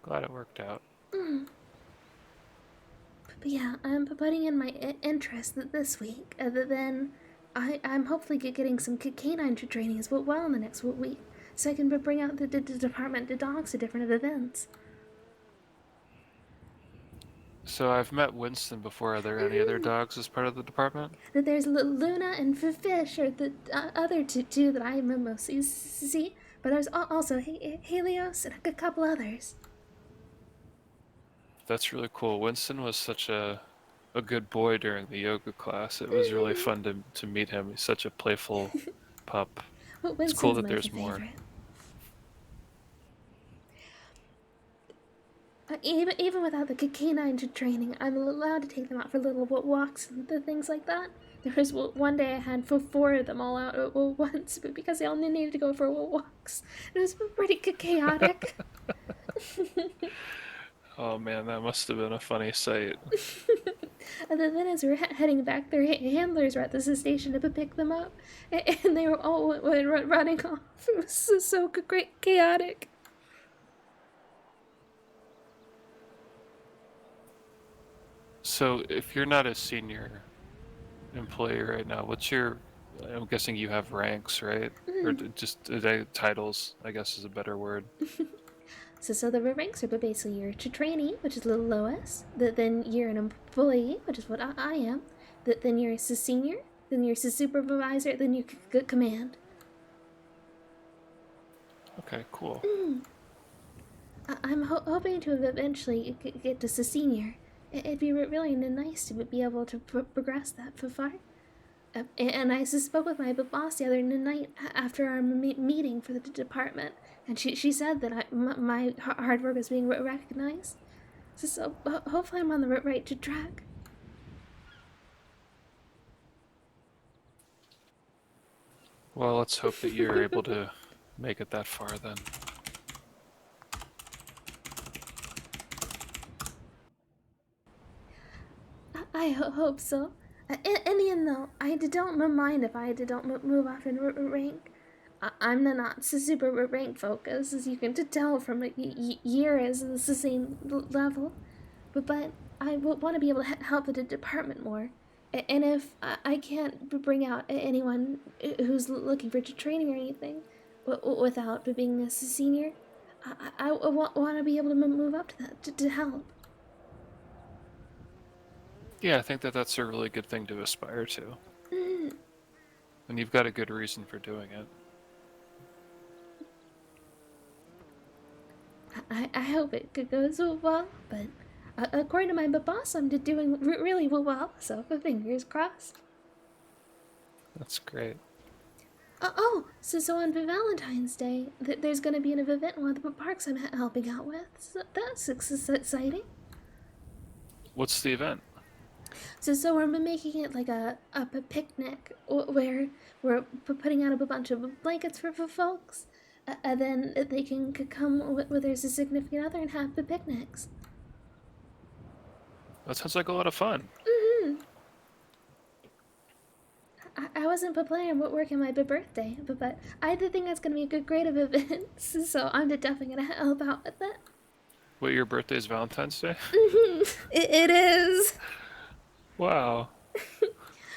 Glad it worked out. But yeah, I'm putting in my interest this week. Then I'm hopefully getting some canine training as well in the next week, so I can bring out the department the dogs to different events. So I've met Winston before. Are there any other dogs as part of the department? There's Luna and Fish, or the other two that I mostly see. but there's also Helios and a couple others. That's really cool. Winston was such a good boy during the yoga class. It was really fun to meet him. He's such a playful pup. Well, It's cool Winston's that my there's more. favorite. Even without the canine training, I'm allowed to take them out for little walks and things like that. There was one day I had four of them all out at once, but because they all needed to go for walks, it was pretty chaotic. Oh man, that must have been a funny sight. And then as we were heading back, their handlers were at the station to pick them up, and they were all running off. It was so great chaotic. So, if you're not a senior employee right now, I'm guessing you have ranks, right? Or just titles, I guess is a better word. So the ranks are basically you're a trainee, which is the lowest. Then you're an employee, which is what I am. Then you're a senior. Then you're a supervisor. Then you command. Okay, cool. I'm hoping to eventually get to senior. It'd be really nice to be able to progress that far. And I spoke with my boss the other night after our meeting for the department, and she said that my hard work is being recognized. So hopefully I'm on the right track. Well, let's hope that you're able to make it that far then. I hope so. In the end, though, I don't mind if I don't move up in rank. I'm not super rank focused, as you can tell from a year as the same level. But I want to be able to help the department more. And if I can't bring out anyone who's looking for training or anything without being a senior, I want to be able to move up to that to help. Yeah, I think that's a really good thing to aspire to. And you've got a good reason for doing it. I hope it goes well, but according to my boss, I'm doing really well, so fingers crossed. That's great. So on Valentine's Day, there's going to be an event in one of the parks I'm helping out with. So that's exciting. What's the event? So we're making it like a picnic where we're putting out a bunch of blankets for folks, and then they can come with their significant other and have the picnics. That sounds like a lot of fun. I wasn't planning on working my birthday, but I think that's going to be a great event, so I'm definitely going to help out with it. Wait, your birthday is Valentine's Day? It is. Wow.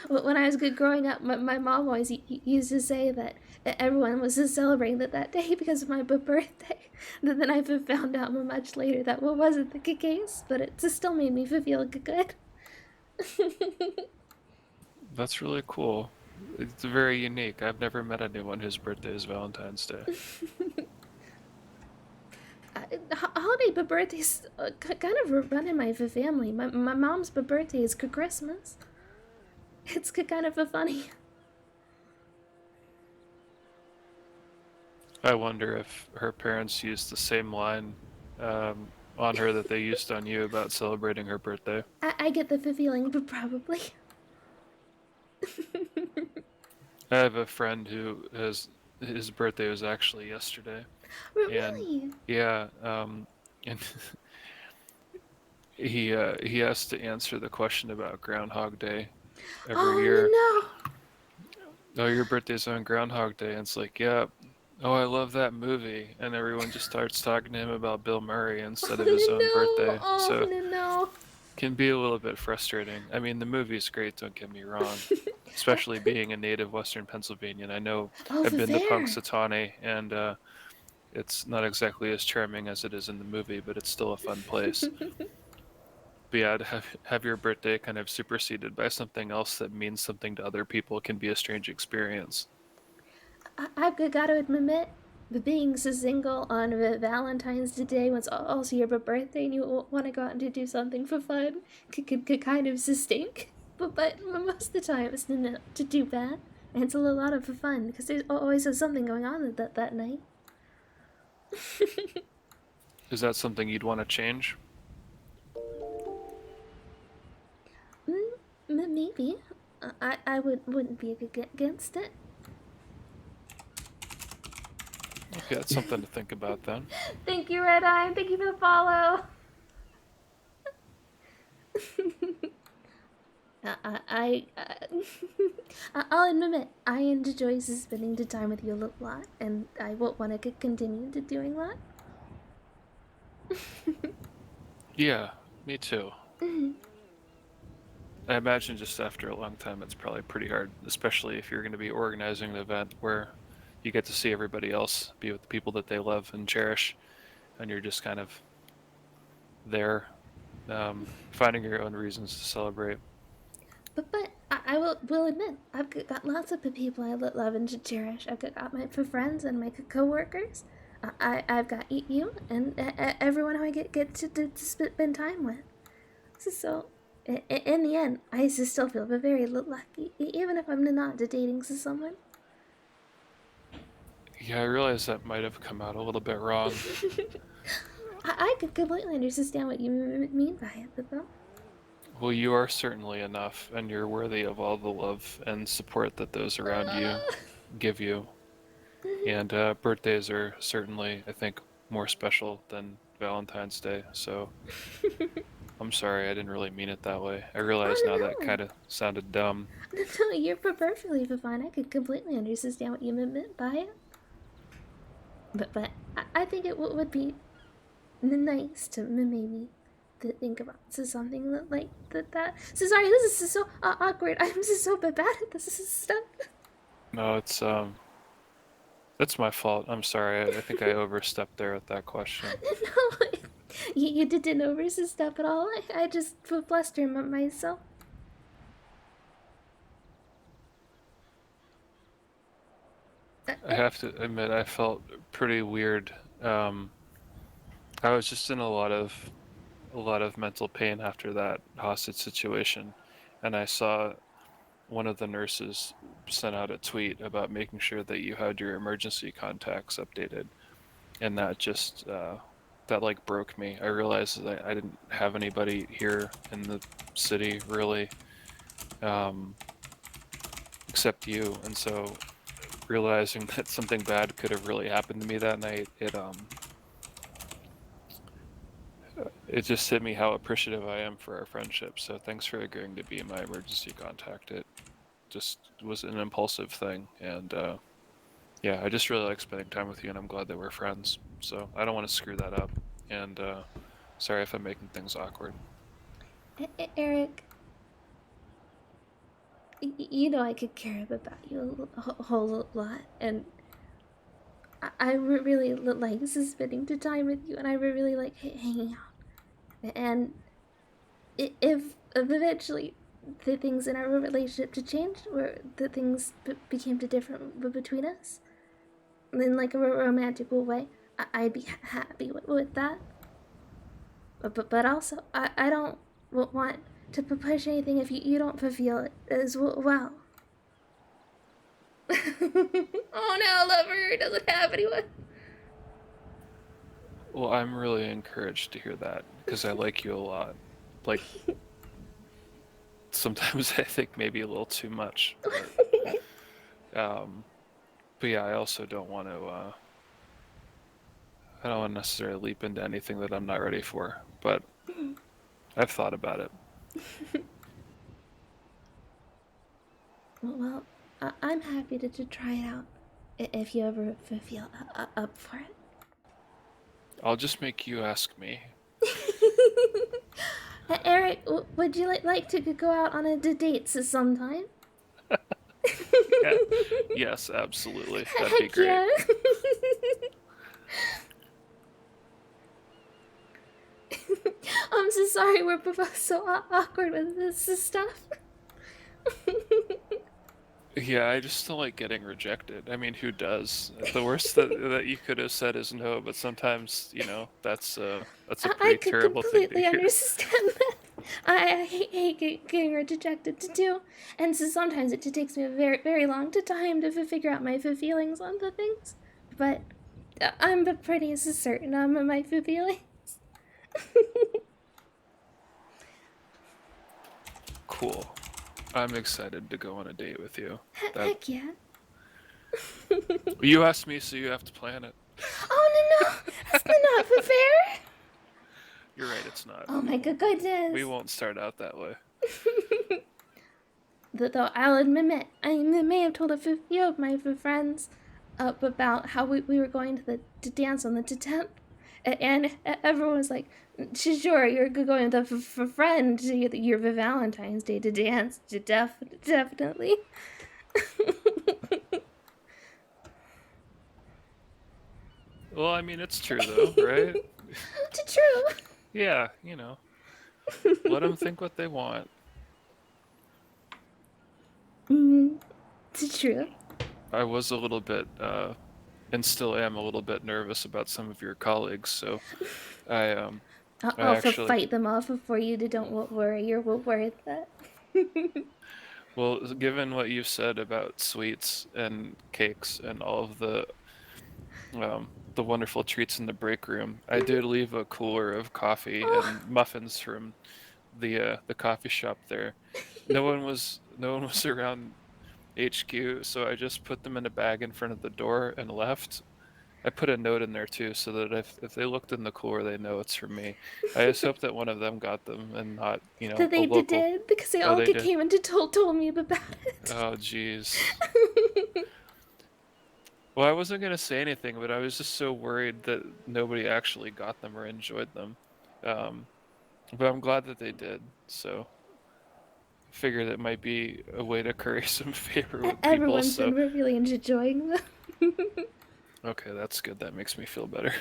When I was growing up, my mom always used to say that everyone was celebrating that day because of my birthday. Then I found out much later that wasn't the case, but it still made me feel good. That's really cool. It's very unique. I've never met anyone whose birthday is Valentine's Day. Holiday birthdays kind of run in my family. My mom's birthday is Christmas. It's kind of funny. I wonder if her parents used the same line on her that they used on you about celebrating her birthday. I get the feeling, but probably. I have a friend who his birthday was actually yesterday. Really? And, yeah, and he has to answer the question about Groundhog Day every year. Oh Oh, your birthday's on Groundhog Day, and it's like, yeah. Oh, I love that movie, and everyone just starts talking to him about Bill Murray instead of his own birthday. So no. can be a little bit frustrating. I mean, the movie's great, don't get me wrong. Especially being a native Western Pennsylvanian. I know I've been to Punxsutawney, and it's not exactly as charming as it is in the movie, but it's still a fun place. But yeah, to have your birthday kind of superseded by something else that means something to other people can be a strange experience. I've got to admit, But being so single on Valentine's Day, when it's also your birthday, and you want to go out and do something for fun, could kind of stink. But most of the time, it's not to do bad, and it's a lot of fun because there's always something going on that night. Is that something you'd want to change? Maybe. I wouldn't be against it. Okay, that's something to think about then. Thank you, Red Eye. Thank you for the follow. I'll admit, I enjoy spending the time with you a lot, and I will want to continue to doing that. Yeah, me too. Mhm. I imagine just after a long time, it's probably pretty hard, especially if you're going to be organizing an event where you get to see everybody else, be with the people that they love and cherish, and you're just kind of there, finding your own reasons to celebrate. But I will admit, I've got lots of people I love and cherish. I've got my friends and my co-workers. I've got you and everyone who I get to spend time with. So in the end, I still feel very lucky, even if I'm not dating someone. Yeah, I realize that might have come out a little bit wrong. I could completely understand what you mean by it, though. Well, you are certainly enough, and you're worthy of all the love and support that those around you give you. And birthdays are certainly, I think, more special than Valentine's Day, so I'm sorry, I didn't really mean it that way. I realize now that kind of sounded dumb. No, you're perfectly fine. I could completely understand what you meant by it. But I think it would be nice to maybe to think about something like that. So sorry, this is so awkward. I'm just so bad at this stuff. No, it's my fault. I'm sorry. I think I overstepped there with that question. No, you didn't overstep at all. I just flustered myself. I have to admit, I felt pretty weird. I was just in a lot of mental pain after that hostage situation, and I saw one of the nurses sent out a tweet about making sure that you had your emergency contacts updated, and that just that like broke me. I realized that I didn't have anybody here in the city really, except you, and so realizing that something bad could have really happened to me that night, it just hit me how appreciative I am for our friendship. So thanks for agreeing to be my emergency contact. It just was an impulsive thing, and yeah, I just really like spending time with you, and I'm glad that we're friends. So I don't want to screw that up, and sorry if I'm making things awkward. Eric, you know I could care about you a whole lot, and I really like spending the time with you, and I really like hanging out. And if eventually the things in our relationship to change, where the things became different between us, in like a romantic way, I'd be happy with that. But also, I don't want to push anything if you don't feel it as well. Oh no, lover doesn't have anyone. Well, I'm really encouraged to hear that because I like you a lot. Like, sometimes I think maybe a little too much. But yeah, I also don't want to. I don't want to necessarily leap into anything that I'm not ready for. But I've thought about it. Well, I'm happy to try it out if you ever feel up for it. I'll just make you ask me. Eric, would you like to go out on a date sometime? Yeah. Yes, absolutely. That'd be great. Yeah. I'm so sorry we're both so awkward with this stuff. Yeah, I just don't like getting rejected. I mean, who does? The worst that you could have said is no, but sometimes, that's a I pretty could terrible thing to completely hear. understand that. I hate getting rejected too, and so sometimes it just takes me a very, very long time to figure out my feelings on the things. But I'm pretty certain on my feelings. Cool. I'm excited to go on a date with you. Heck yeah. You asked me, so you have to plan it. Oh no, that's not fair. You're right, it's not. Oh my goodness. We won't start out that way. Though I'll admit, I may have told a few of my friends about how we were going to dance on the 10th, and everyone was like, "Sure, you're going with a friend to your Valentine's Day to dance, definitely." Well, I mean, it's true though, right? It's true. Yeah, let them think what they want. It's true. I was a little bit, and still am a little bit nervous about some of your colleagues, so I I'll actually fight them off for you. Don't worry. You're worth that. Well, given what you said about sweets and cakes and all of the wonderful treats in the break room, I did leave a cooler of coffee and muffins from the coffee shop there. No one was around HQ, so I just put them in a bag in front of the door and left. I put a note in there too, so that if they looked in the cooler, they know it's for me. I just hope that one of them got them and not, That they a local. did, because they Oh, all they did? came and told me about it. Oh, jeez. Well, I wasn't gonna say anything, but I was just so worried that nobody actually got them or enjoyed them. But I'm glad that they did. So, figured it might be a way to curry some favor with people. Everyone's So, been really enjoying them. okay, that's good. That makes me feel better.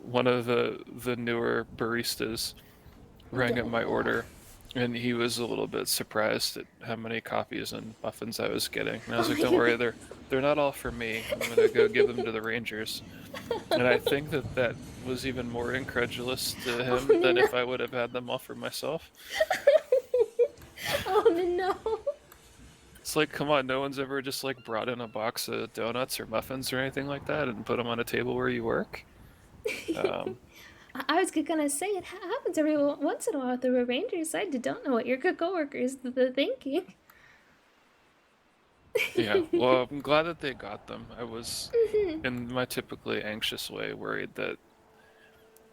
One of the newer baristas rang up my order, and he was a little bit surprised at how many coffees and muffins I was getting. And I was like, "Don't worry, they're not all for me. I'm gonna go give them to the Rangers." And I think that was even more incredulous to him than if I would have had them all for myself. Oh no. It's like, come on, no one's ever just like brought in a box of donuts or muffins or anything like that and put them on a table where you work. I was gonna say it happens every once in a while with the Rangers. I don't know what your coworkers are thinking. Yeah, well, I'm glad that they got them. I was, in my typically anxious way, worried that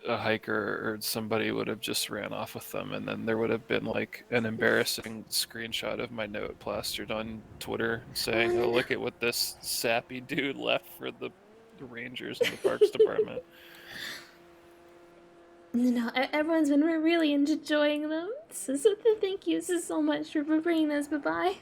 a hiker or somebody would have just ran off with them, and then there would have been like an embarrassing screenshot of my note plastered on Twitter saying, "Oh, look at what this sappy dude left for the Rangers and the Parks Department." No, everyone's been really enjoying them. So thank you so much for bringing us by.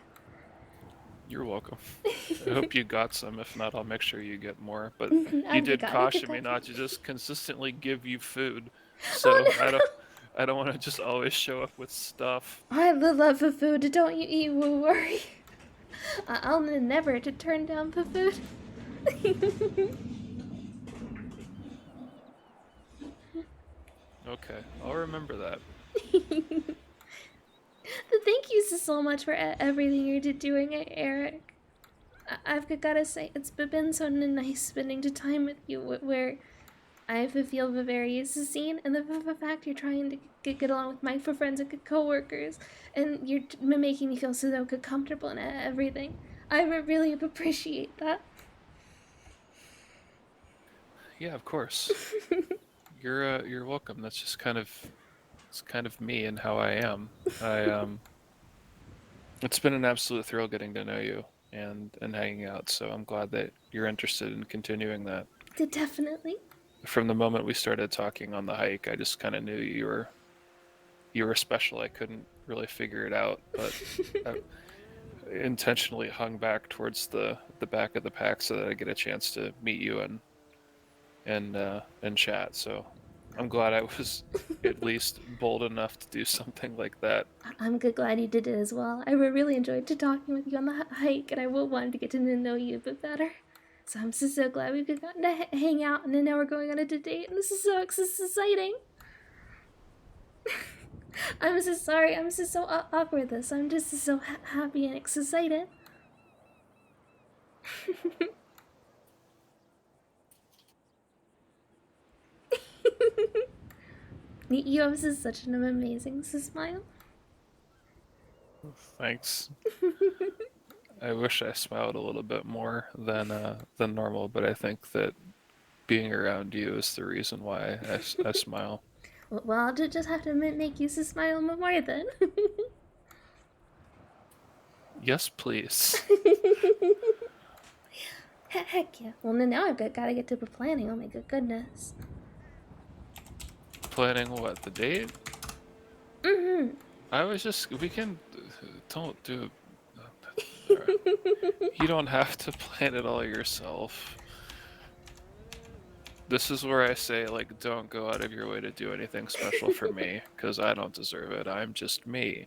You're welcome. I hope you got some. If not, I'll make sure you get more. But I he did got caution me not to just consistently give you food. So I don't want to just always show up with stuff. I love the food. Don't you worry. I'll never to turn down the food. Okay, I'll remember that. Thank you so much for everything you're doing, Eric. I've gotta say, it's been so nice spending time with you, where I feel very seen, and the fact you're trying to get along with my friends and co-workers, and you're making me feel so comfortable and everything. I really appreciate that. Yeah, of course. You're welcome. That's just kind of me and how I am. It's been an absolute thrill getting to know you and hanging out. So I'm glad that you're interested in continuing that. Definitely. From the moment we started talking on the hike, I just kind of knew you were special. I couldn't really figure it out, but I intentionally hung back towards the back of the pack so that I get a chance to meet you and chat. So I'm glad I was at least bold enough to do something like that. I'm glad you did it as well. I really enjoyed talking with you on the hike, and I wanted to get to know you a bit better. So I'm so glad we got to hang out, and then now we're going on a date, and this is so exciting. I'm so sorry. I'm so awkward this. I'm just so happy and excited. You have such an amazing smile. Thanks. I wish I smiled a little bit more than normal, but I think that being around you is the reason why I smile. Well, I'll just have to make you smile more then. Yes, please. Heck yeah. Well, now I've gotta get to planning. Oh my goodness. Planning what, the date? Mm-hmm. I was just, we can, don't do, right. You don't have to plan it all yourself. This is where I say, like, don't go out of your way to do anything special for me, because I don't deserve it. I'm just me.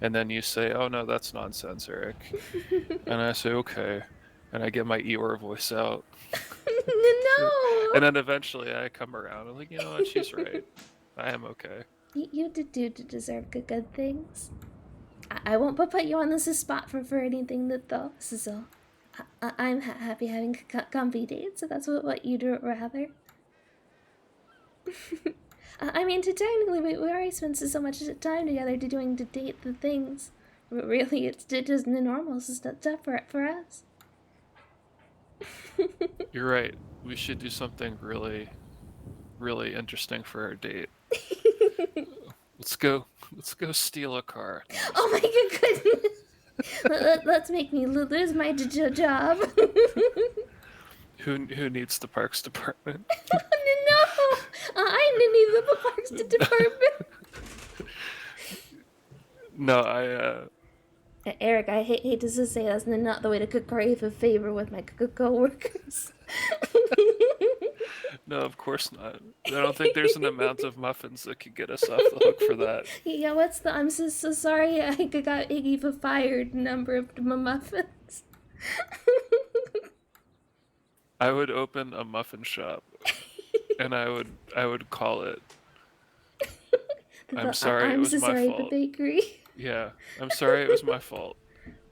And then you say, oh no, that's nonsense, Eric. And I say, okay. And I get my Eeyore voice out. No! And then eventually I come around. I'm like, you know what, she's right. I am okay. You did deserve good things. I won't put you on this spot for anything though. So I'm happy having comfy dates. So that's what you'd rather. I mean, technically, we already spent so much time together doing the date the things. Really, it's just the normal stuff for us. You're right. We should do something really, really interesting for our date. Let's go steal a car. Oh my goodness! Let's make me lose my job. Who needs the parks department? No! I need the parks department. No, Eric, I hate to say that's not the way to crave a favor with my co-workers. No, of course not. I don't think there's an amount of muffins that could get us off the hook for that. Yeah, what's the? I'm so sorry. I got Iggy for fired. Number of muffins. I would open a muffin shop, and I would call it. I'm sorry, it was my fault. The bakery. Yeah, I'm sorry, it was my fault.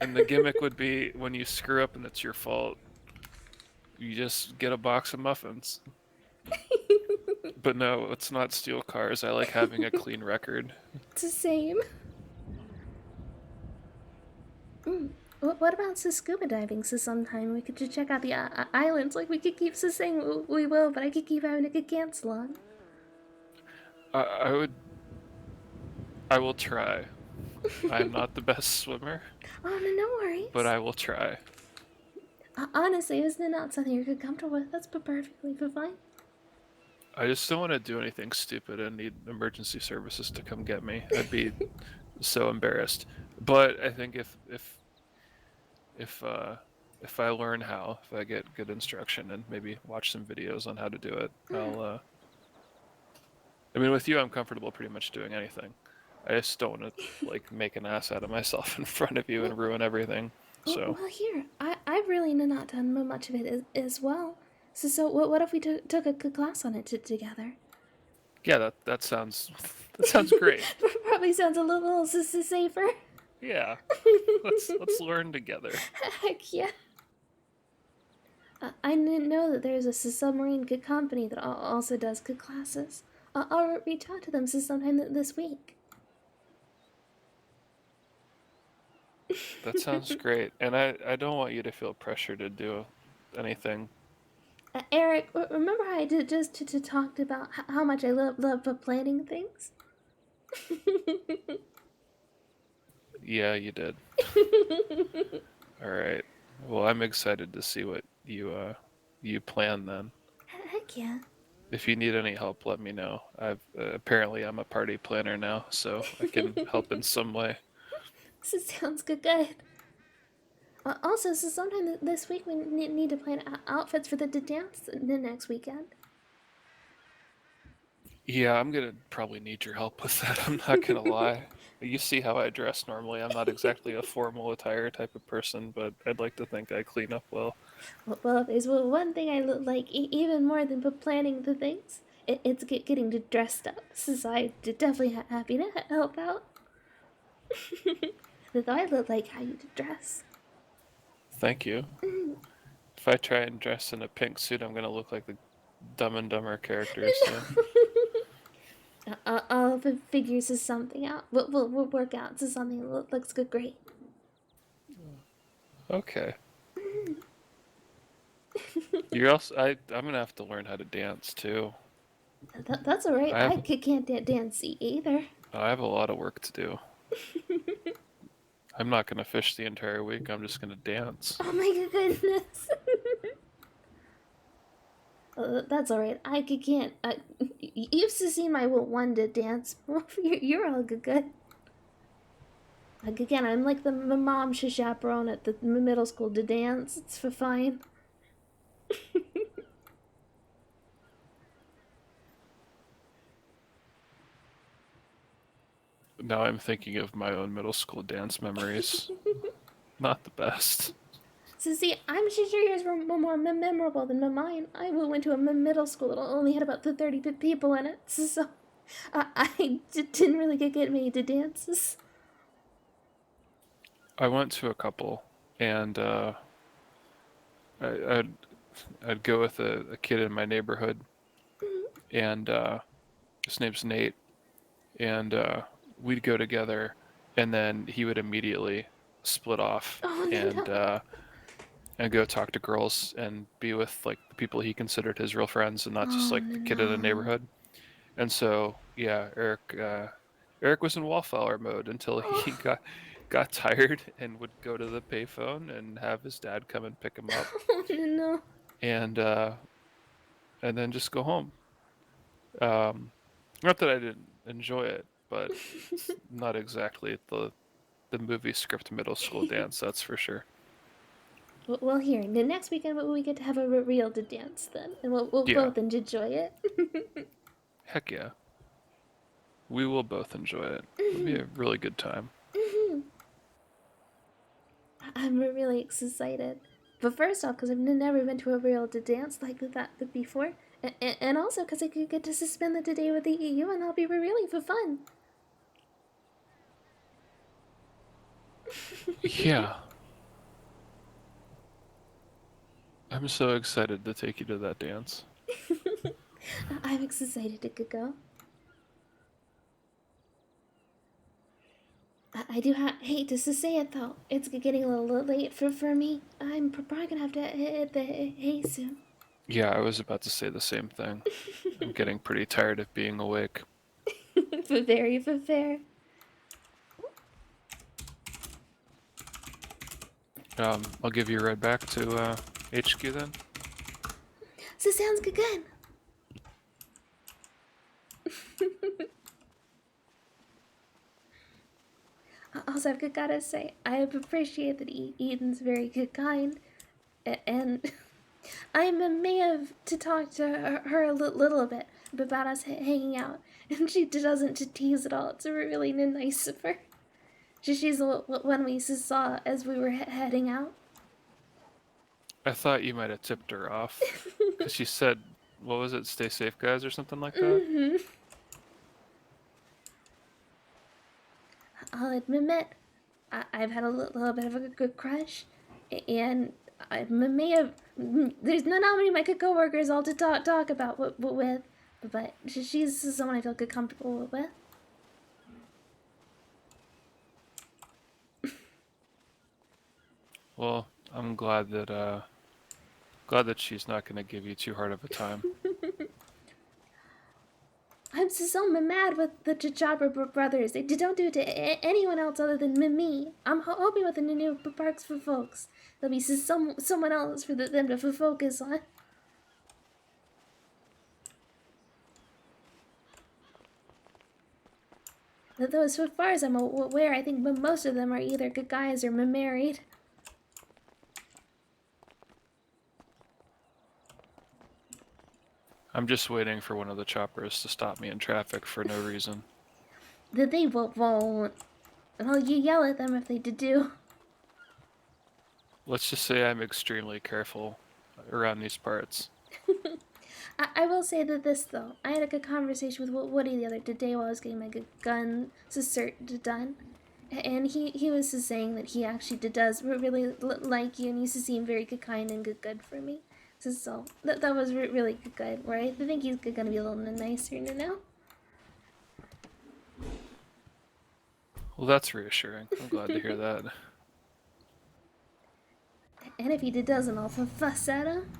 And the gimmick would be when you screw up and it's your fault, you just get a box of muffins. But no, let's not steal cars. I like having a clean record. It's the same. What about scuba diving? So sometime we could just check out the islands. Like, we could keep saying we will, but I could keep having to cancel on. I will try. I'm not the best swimmer. Oh, no worries. But I will try. Honestly, isn't it not something you're comfortable with? That's perfectly fine. I just don't want to do anything stupid and need emergency services to come get me. I'd be so embarrassed. But I think if I learn how, if I get good instruction and maybe watch some videos on how to do it, I'll. I mean, with you, I'm comfortable pretty much doing anything. I just don't want to like make an ass out of myself in front of you and ruin everything. So. Well, here, I've really not done much of it as well. So what if we took a good class on it together? Yeah, that sounds great. Probably sounds a little safer. Yeah, let's learn together. Heck yeah. I didn't know that there's a submarine good company that also does good classes. I'll reach out to them sometime this week. That sounds great, and I don't want you to feel pressure to do anything. Eric, remember how I just talked about how much I love planning things? Yeah, you did. All right. Well, I'm excited to see what you plan then. Heck yeah. If you need any help, let me know. Apparently I'm a party planner now, so I can help in some way. This sounds good. Also, so sometime this week we need to plan outfits for the dance the next weekend. Yeah, I'm gonna probably need your help with that. I'm not gonna lie. You see how I dress normally. I'm not exactly a formal attire type of person, but I'd like to think I clean up well. Well, if there's one thing I like even more than planning the things, it's getting dressed up. So I'm definitely happy to help out. Though I look like how you dress. Thank you. If I try and dress in a pink suit, I'm gonna look like the Dumb and Dumber characters. So. I'll figure something out. We'll work out to something that looks great. Okay. You're also. I'm gonna have to learn how to dance too. That's alright. I can't dance either. I have a lot of work to do. I'm not gonna fish the entire week. I'm just gonna dance. Oh my goodness. That's alright. I can't. You've seen my one to dance. You're all good. Like again, I'm like the mom chaperone at the middle school to dance. It's for fine. Now I'm thinking of my own middle school dance memories. Not the best. So see, I'm sure yours were more memorable than mine. I went to a middle school that only had about 30 people in it, so I didn't really get many to dances. I went to a couple, and I'd go with a kid in my neighborhood, and his name's Nate, and we'd go together, and then he would immediately split off and go talk to girls and be with like the people he considered his real friends and not just like the kid in the neighborhood. And so yeah, Eric was in wallflower mode until he got tired and would go to the payphone and have his dad come and pick him up. Oh no. And then just go home. Not that I didn't enjoy it, but it's not exactly the movie script middle school dance, that's for sure. Well, here, the next weekend we get to have a real to dance then, and we'll both enjoy it. Heck yeah. We will both enjoy it. It'll be a really good time. I'm really excited. But first off, because I've never been to a real to dance like that before, and also because I could get to spend the day with the EU, and that'll be really for fun. Yeah. I'm so excited to take you to that dance. I'm excited to go. I do hate to say it though. It's getting a little late for me. I'm probably gonna have to hit the hay soon. Yeah, I was about to say the same thing. I'm getting pretty tired of being awake. Very fair. I'll give you a ride back to HQ then. So sounds good. Also, I've gotta say, I appreciate that Eden's very kind, and I may have to talk to her a little bit about us hanging out, and she doesn't tease at all. It's really nice of her. She's the one we saw as we were heading out. I thought you might have tipped her off, because she said, what was it, stay safe guys or something like that? Mm-hmm. I'll admit, I've had a little bit of a good crush, and I may have. There's not many of my coworkers all to talk about with, but she's someone I feel comfortable with. Well, I'm glad that she's not going to give you too hard of a time. I'm so mad with the Chopper brothers. They don't do it to anyone else other than me. I'm hoping with the new parks for folks, there'll be someone else for them to focus on. Though as far as I'm aware, I think most of them are either good guys or married. I'm just waiting for one of the choppers to stop me in traffic for no reason. That they won't. Well, you yell at them if they do. Let's just say I'm extremely careful around these parts. I will say that this, though. I had a good conversation with Woody the other day while I was getting my gun done. And he was just saying that he actually does really like you, and he used to seem very kind and good for me. So that was really good, right? I think he's gonna be a little nicer now. Well, that's reassuring. I'm glad to hear that. And if he doesn't, I'll fuss at him.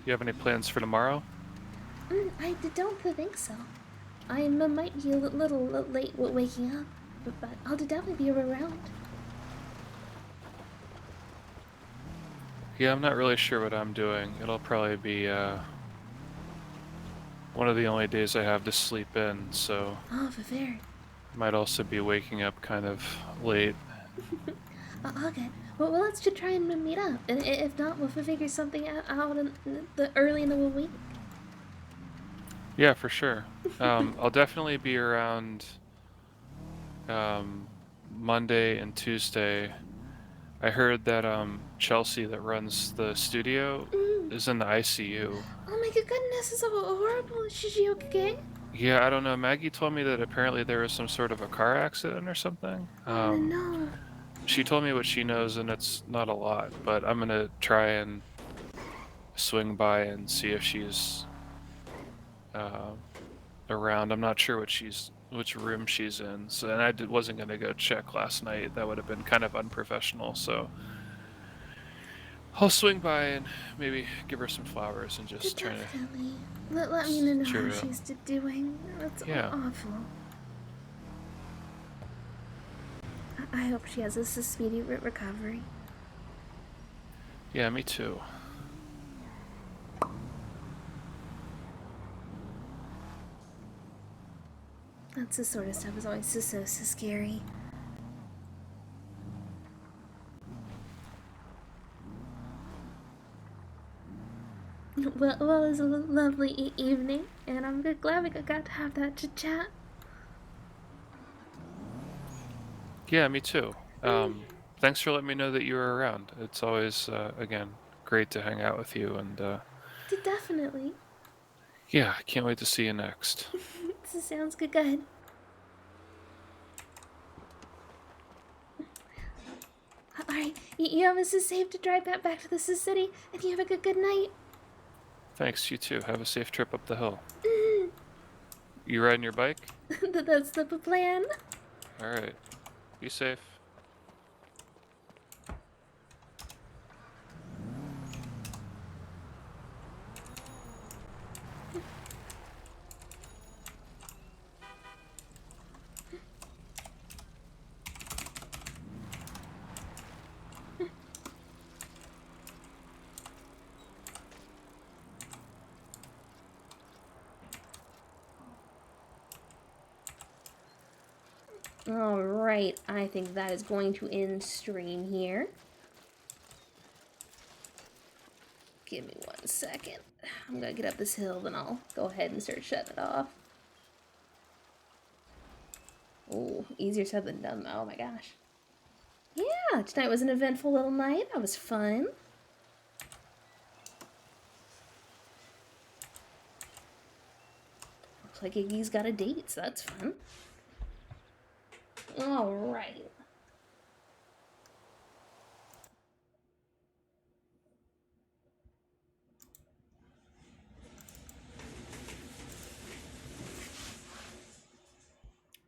You have any plans for tomorrow? I don't think so. I might be a little late waking up, but I'll definitely be around. Yeah, I'm not really sure what I'm doing. It'll probably be one of the only days I have to sleep in, so Oh, for fair. might also be waking up kind of late. Okay. Well, let's just try and meet up. And if not, we'll figure something out in early in the week. Yeah, for sure. I'll definitely be around Monday and Tuesday. I heard that Chelsea, that runs the studio, is in the ICU. Oh my goodness, it's so horrible. Is she okay? Yeah, I don't know. Maggie told me that apparently there was some sort of a car accident or something. Oh no. She told me what she knows, and it's not a lot, but I'm gonna try and swing by and see if she's around. I'm not sure which room she's in, so, and I wasn't gonna go check last night. That would have been kind of unprofessional, so I'll swing by and maybe give her some flowers and just try to... Definitely. Let me know cheer how her up. she's doing. That's Yeah. awful. I hope she has a speedy recovery. Yeah, me too. That's the sort of stuff is always so scary. Well, it was a lovely evening, and I'm glad we got to have that chat. Yeah, me too. Thanks for letting me know that you were around. It's always, again, great to hang out with you, and Definitely. yeah, I can't wait to see you next. This sounds good. Alright, you have a safe to drive back to the city, and you have a good night. Thanks, you too. Have a safe trip up the hill. You riding your bike? That's the plan. Alright. Be safe. Alright, I think that is going to end stream here. Give me 1 second. I'm gonna get up this hill, then I'll go ahead and start shutting it off. Oh, easier said than done though, oh my gosh. Yeah, tonight was an eventful little night. That was fun. Looks like Iggy's got a date, so that's fun. Alright.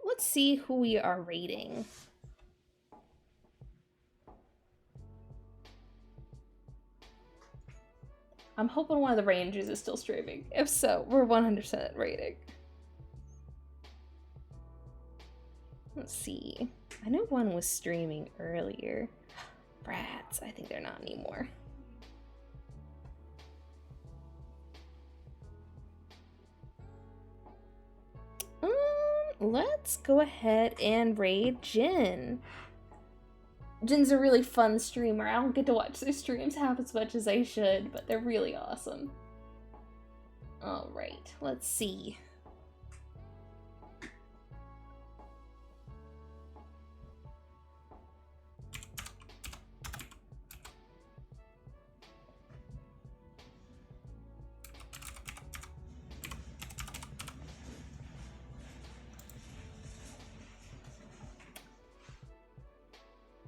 Let's see who we are rating. I'm hoping one of the Rangers is still streaming. If so, we're 100% rating. Let's see. I know one was streaming earlier. Brats, I think they're not anymore. let's go ahead and raid Jin. Jin's a really fun streamer. I don't get to watch their streams half as much as I should, but they're really awesome. Alright, let's see.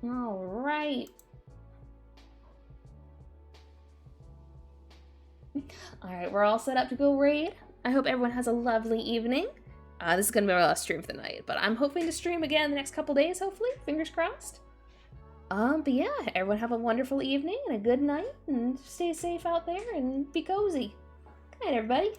Alright. Alright, we're all set up to go raid. I hope everyone has a lovely evening. This is going to be our last stream for the night, but I'm hoping to stream again the next couple days, hopefully. Fingers crossed. But yeah, everyone have a wonderful evening and a good night, and stay safe out there and be cozy. Good night, everybody.